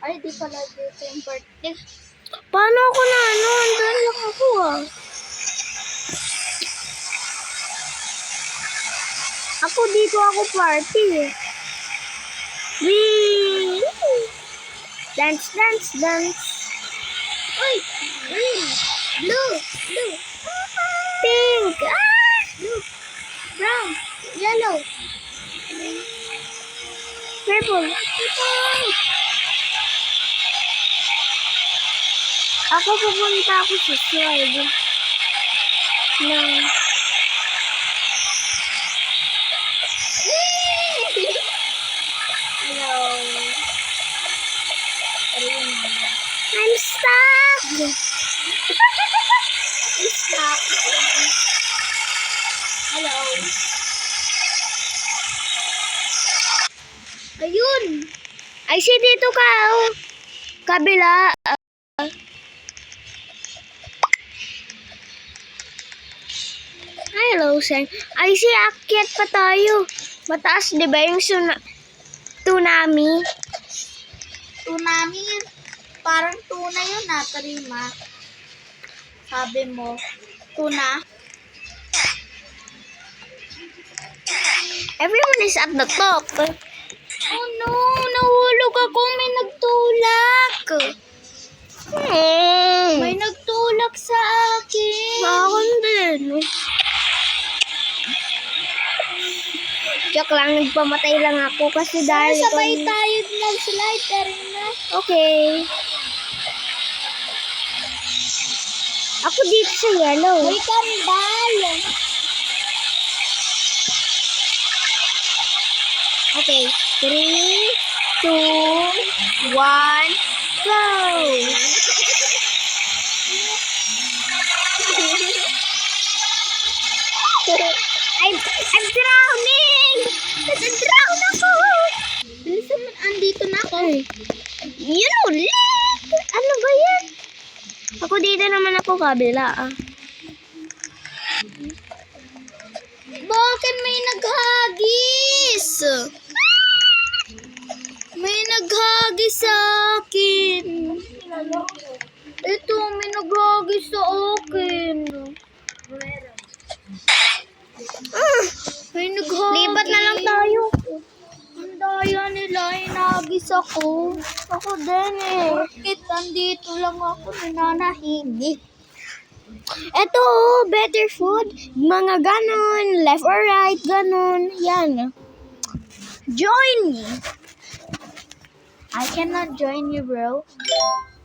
Ay, di pala dito yung party. Paano ako na ano? Andun lang ako ah. Ako dito ako party eh. Wee! Dance, dance, dance. Uy! Green! Blue! Blue! Pink! Ah! Blue! Brown! Yellow! Purple! Ako pupunta ako sa slide. Na. Hello! I'm stuck! Stop! Hello! Ayun! Ay, si dito ka, oh. Kabila. Hello, Sen. Ay, si akyat pa tayo. Mataas, di ba yung tsunami? Tsunami. Parang tuna yun na, Tarima. Sabi mo, tuna. Everyone is at the top. Oh no, nahulog ako. May nagtulak. May nagtulak sa akin. Bakit din? Joke lang, nagpamatay lang ako kasi dahil... Sabay tayo mag-slide, Tarima. Okay. Ako dito sa yellow. May kambal. Okay. 3, 2, 1, go! I'm drowning! Nag-drown ako! Bilisan mo, andito na ako. Yun ulit! Ano ba yan? Ako dito naman ako kabila ah. Bakit may naghagis? May naghagis sa akin. Ito, may naghagis sa akin. May naghagis. Lipat na lang tayo. Ang daya nila, inagis ako. Ako din eh. Bakit andito lang ako nananahimik? Eto, better food. Mga ganon, left or right, ganon. Yan. Join me. I cannot join you, bro.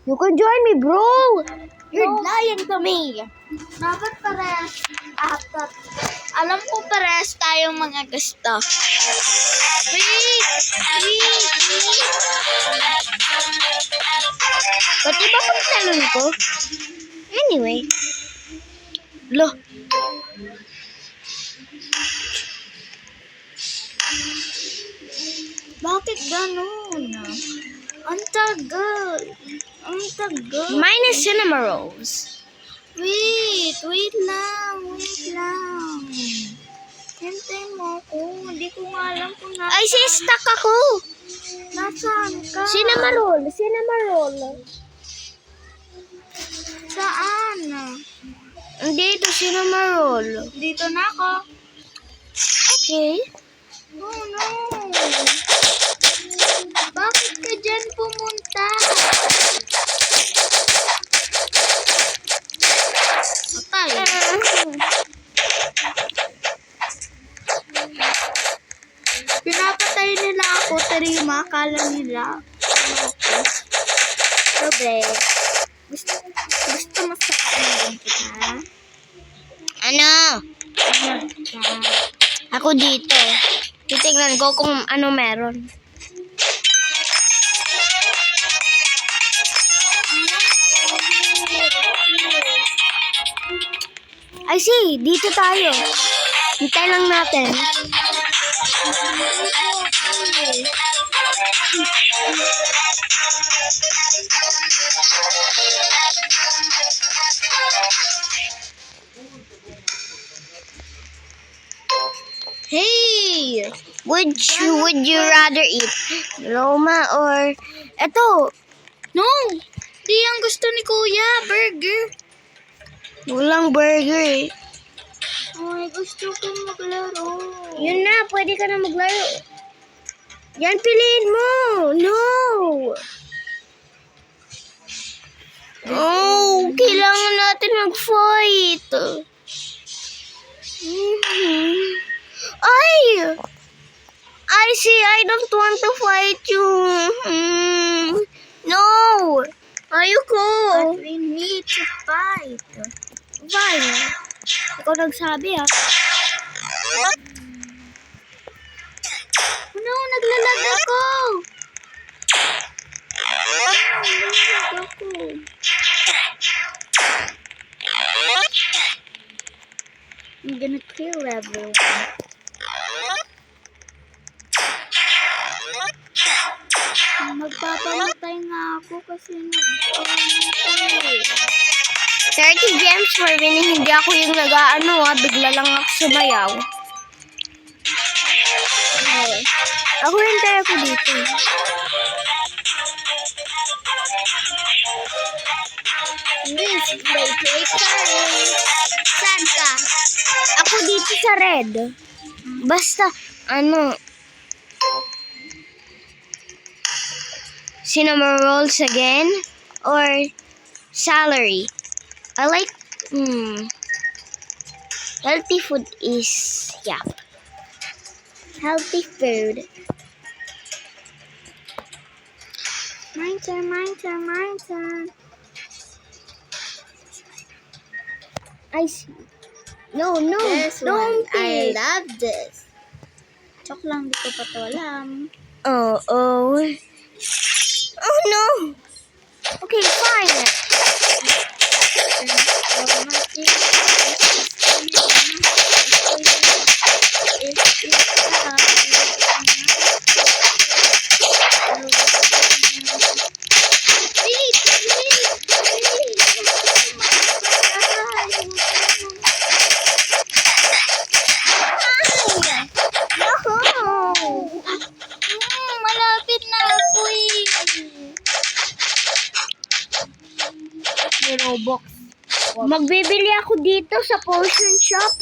You can join me, bro. You're lying to me. Dapat pares. Apat. Alam ko pares tayong mga gusto. Wait! Ba't iba pang talon ko? Anyway. Lo. Bakit ganun? Ang tagal. Ang tagal. Mine is cinema rolls. Wait lang. Hintay mo ako. Hindi ko nga alam kung nasaan. Ay, stuck ako. Nasaan ka? Cinema roll. Saan? Dito, cinema roll. Dito na ako. Okay. Oh no. Bakit ka dyan pumunta? Patay. Pinapatay nila ako. pottery, makakala nila. Ano ako? Robert, gusto mo sa akin kita? Ano? Ako dito. Titignan ko kung ano meron. I see, dito tayo. Hintay lang natin. Hey! Would you rather eat Roma or eto? No! Di ang gusto ni Kuya, burger. Walang burger eh. Ay, gusto ko maglaro. Yun na, pwede ka na maglaro. Yan, piliin mo. No! Oh, kailangan natin mag-fight. Ay! I see, I don't want to fight you. No! Ayoko. But we need to fight. Fine. Ikaw nagsabi ah. No, naglalag ako. I'm gonna kill everyone. Magpapamatay nga ako kasi nag-pamatay. 30 gems for winning. Hindi ako yung nag-aano ha. Bigla lang ako sumayaw. Ako hintay ako dito. This may take time. Saan ka? Ako dito sa red. Basta, ano, cinnamon rolls again or salary. I like healthy food is healthy food. My turn. I see. No, This don't one, I pick. love this. Chok lang, di ko pa to alam. Oh no. Okay, fine. Malapit na ako eh. Robux. Magbibili ako dito sa potion shop.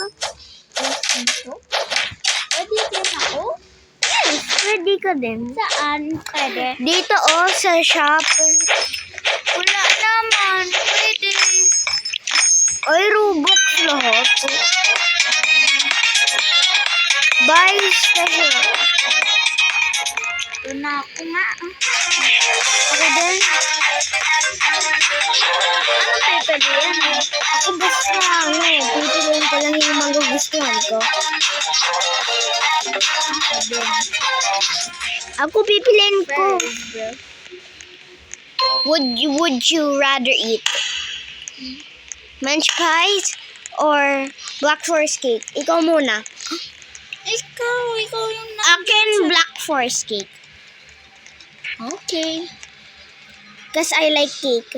Pwede din ako? Yes, pwede ka din. Saan? Pwede. Dito sa shop. Wala naman. Pwede. Ay, Robux lahat. Buy special. Doon na ako nga. Ako din. Ano pwede yan? Ako basta pipiliin ko lang yung magugustuhan ko. Ako pipiliin ko. Would you rather eat munch pies or black forest cake? Ikaw muna. Ikaw yung Akin black forest cake. Okay. Cause I like cake.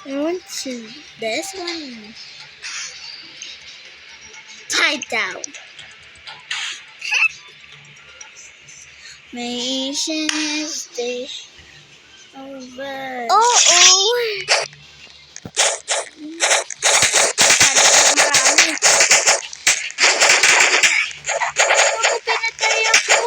I want to. This one. Tied down. My Asian is this over. Oo. Marami. Ako pinatay ako.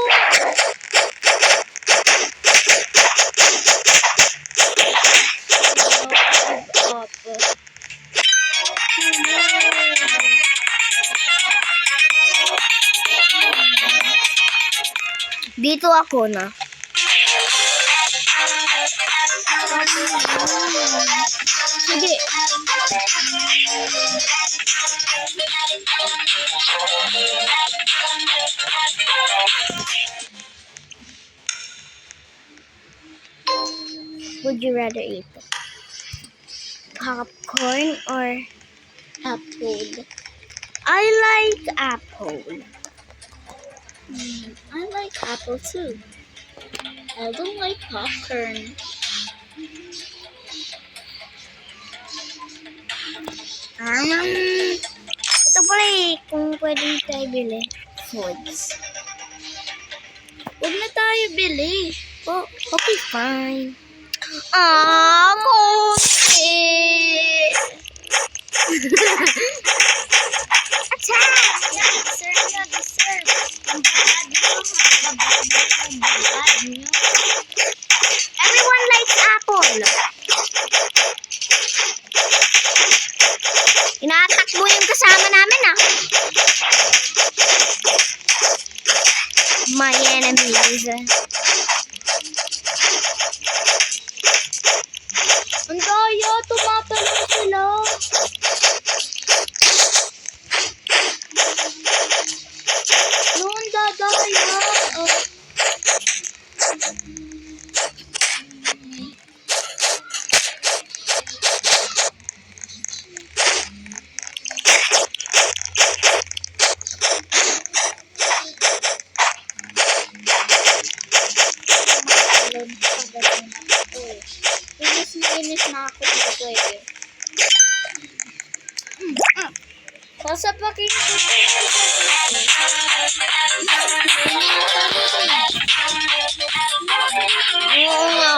Dito ako na. Sige. Would you rather eat popcorn or apple? I like apple. I like apple too. I don't like popcorn. Ito pala eh, kung pwede tayo bili. Foods. Huwag na tayo bili. Oh, okay, fine. Ah, konti. Attack! Deserve. Ang bad nyo. Everyone likes apple. Inaatakbo yung kasama namin ah. My enemies. Ang daya, tumatalon sila. Noon dadaya. Oh. Inis na ako dito eh. Basta Oo nga.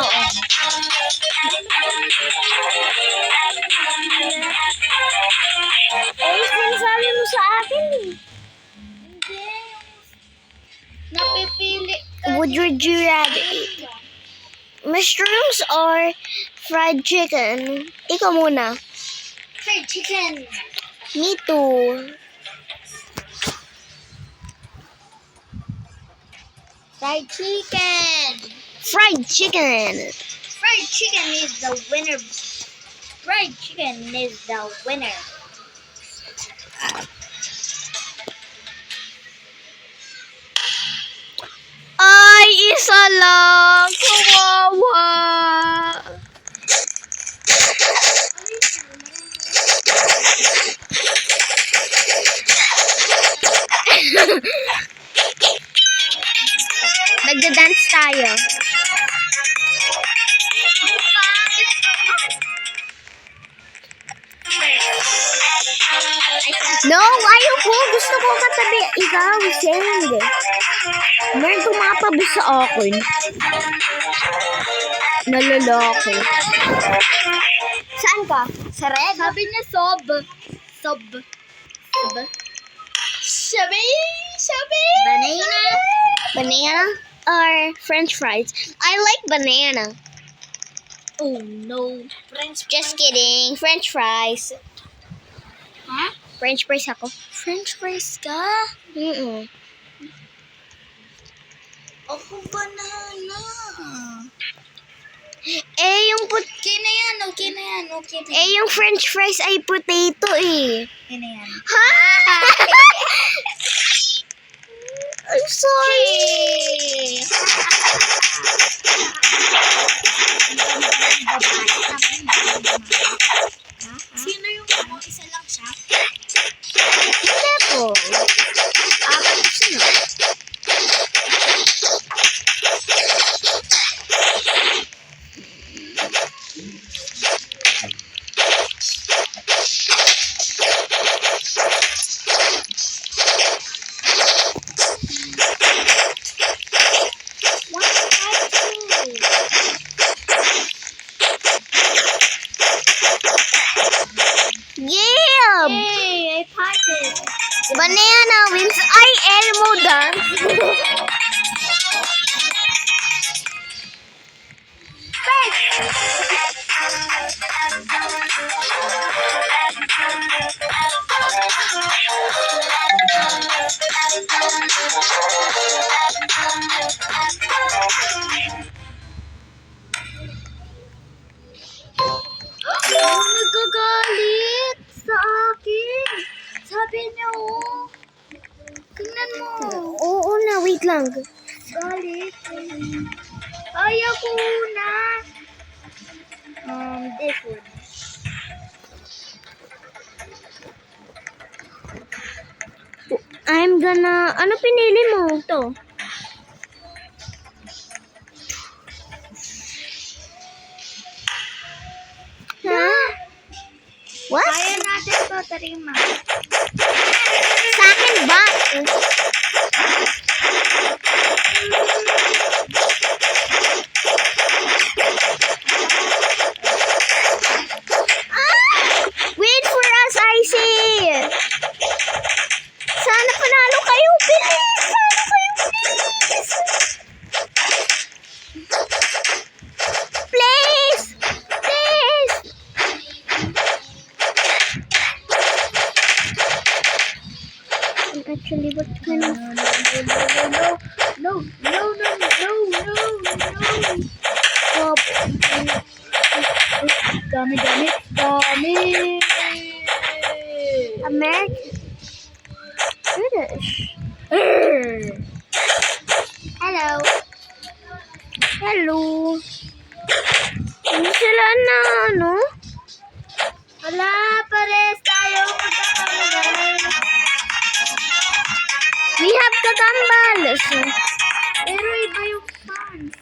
Eh, sinasabi mo sa akin eh. Hindi. Napipili ka. Would you rather eat mushrooms or fried chicken? Ikaw muna. Fried chicken. Me too. Fried chicken. Fried chicken. Fried chicken is the winner. Fried chicken is the winner. Ay, isa lang. Kawawa. Nagda-dance tayo. No, ayoko. Gusto ko katabi. Ikaw, send. Meron tumatabi sa akin. Nalalaki. Saan ka? Sa red? Sabi niya sob. Sob. Sob. Sabi. Banana. Banana or french fries? I like banana. Oh no. French. Just kidding. French fries. Huh? French fries ako. French fries ka? Mm-mm. Ako banana. Eh, yung Okay na yan. eh, yung french fries ay potato eh. Okay na yan. Ha? I'm sorry. Sino yung isa lang siya? Hindi po. Apat sila. Yeah! Hey, I parted. Banana wins. Ay, Elmo dance. wait lang. Galit. Ayaw ko na. This one. I'm gonna... Ano pinili mo? Ito. Ha? What? Kaya natin to, Tarima. Sa akin ba? Wait for us, Icy! Sana panalo kayo, bilis! Sana kayo, bilis! Please! Please! Actually, what kind of... No. Oh, Dami. American? British? Hello. Hello? Hindi sila na, ano? Wala, pares tayo magkakambal. We have kakambal. Pero iba yung fans.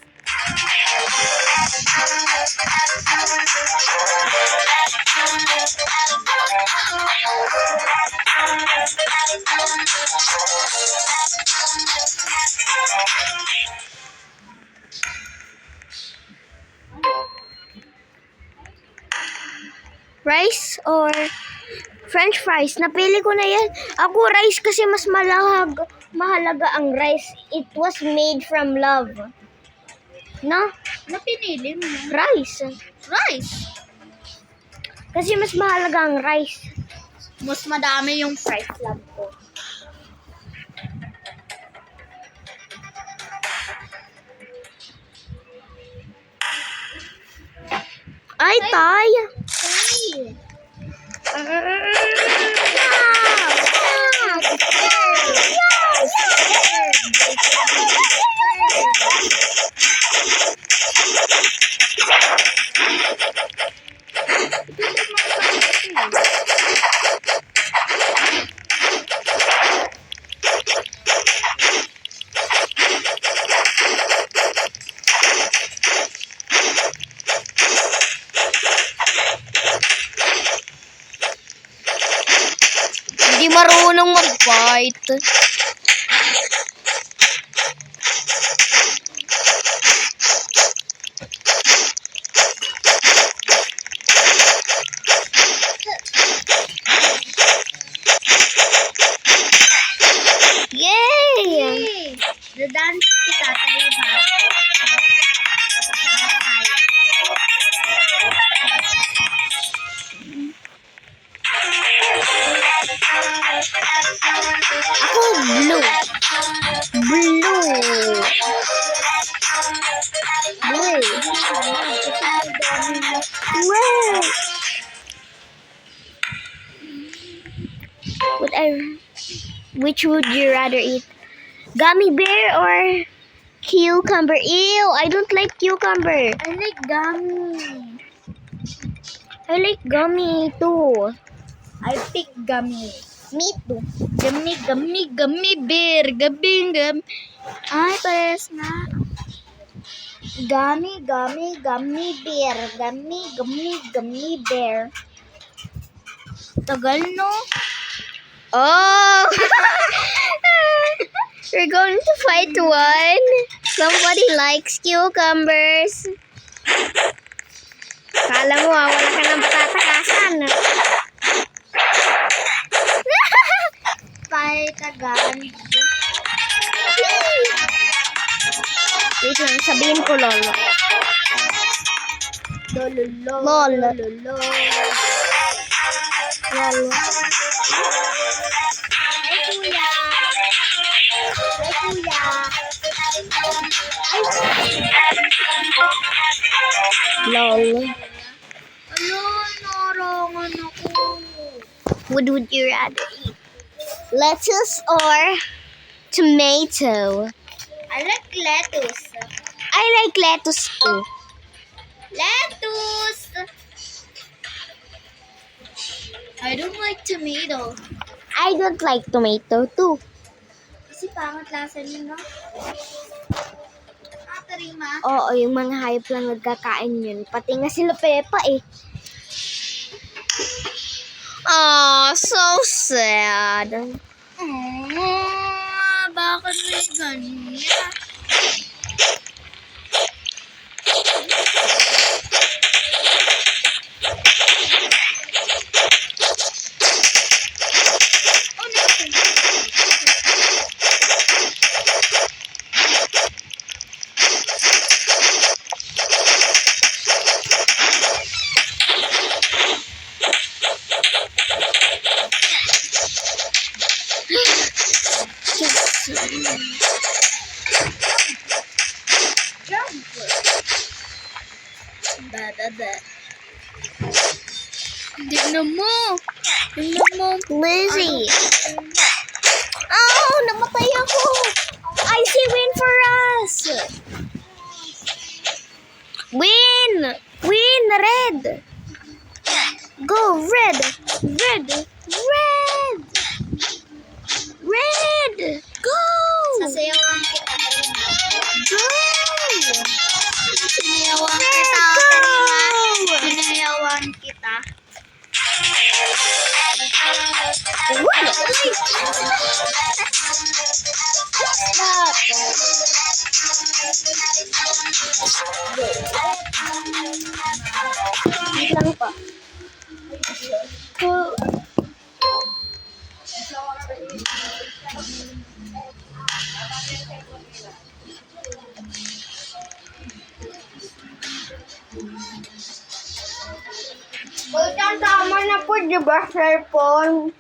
Rice or French fries? Napili ko na yan. Ako rice kasi mas mahalaga ang rice. It was made from love. No? Ano pinili mo? Rice. Rice. Kasi mas mahalaga ang rice. Mas madami yung fries love ko. Ay, tay! Hey. Hindi marunong mag-fight. Yay! Hey. The dance kita, Tarima. Ako, blue. Blue. Blue. Wow. Which would you rather eat? Gummy bear or cucumber? Ew, I don't like cucumber. I like gummy. I like gummy too. I pick gummy. Me too. Gummy bear. Gum. Ay, pares na. Gummy bear. Gummy bear. Tagal, no? Oh! We're going to fight one. Somebody likes cucumbers. Kala mo, wala ka ng patatakasan. Fight again. Wait lang, sabihin ko lolo. Lol. Lolo. Lolo. Ay, kuya. Lol. Ano, narangan ako. What would you rather eat? Lettuce or tomato? I like lettuce. I like lettuce too. Lettuce! I don't like tomato. I don't like tomato too. Kasi pangat lasa niya, no? Tarima. Oo, yung mga hayop lang nagkakain yun. Pati nga sila Peppa eh. Oh, so sad. Bakit may ganyan? Tignan mo. Tignan mo. Lizzie. Oh, namatay ako. I see win for us. Win. Win, red. Go, red. Red. Red. Red. Go. Sasayawan kita. Go. Sinayawan Red, kita. go. Sinayawan kita. Wait lang pa. Go. Wait, ang tama na po, di ba, cellphone?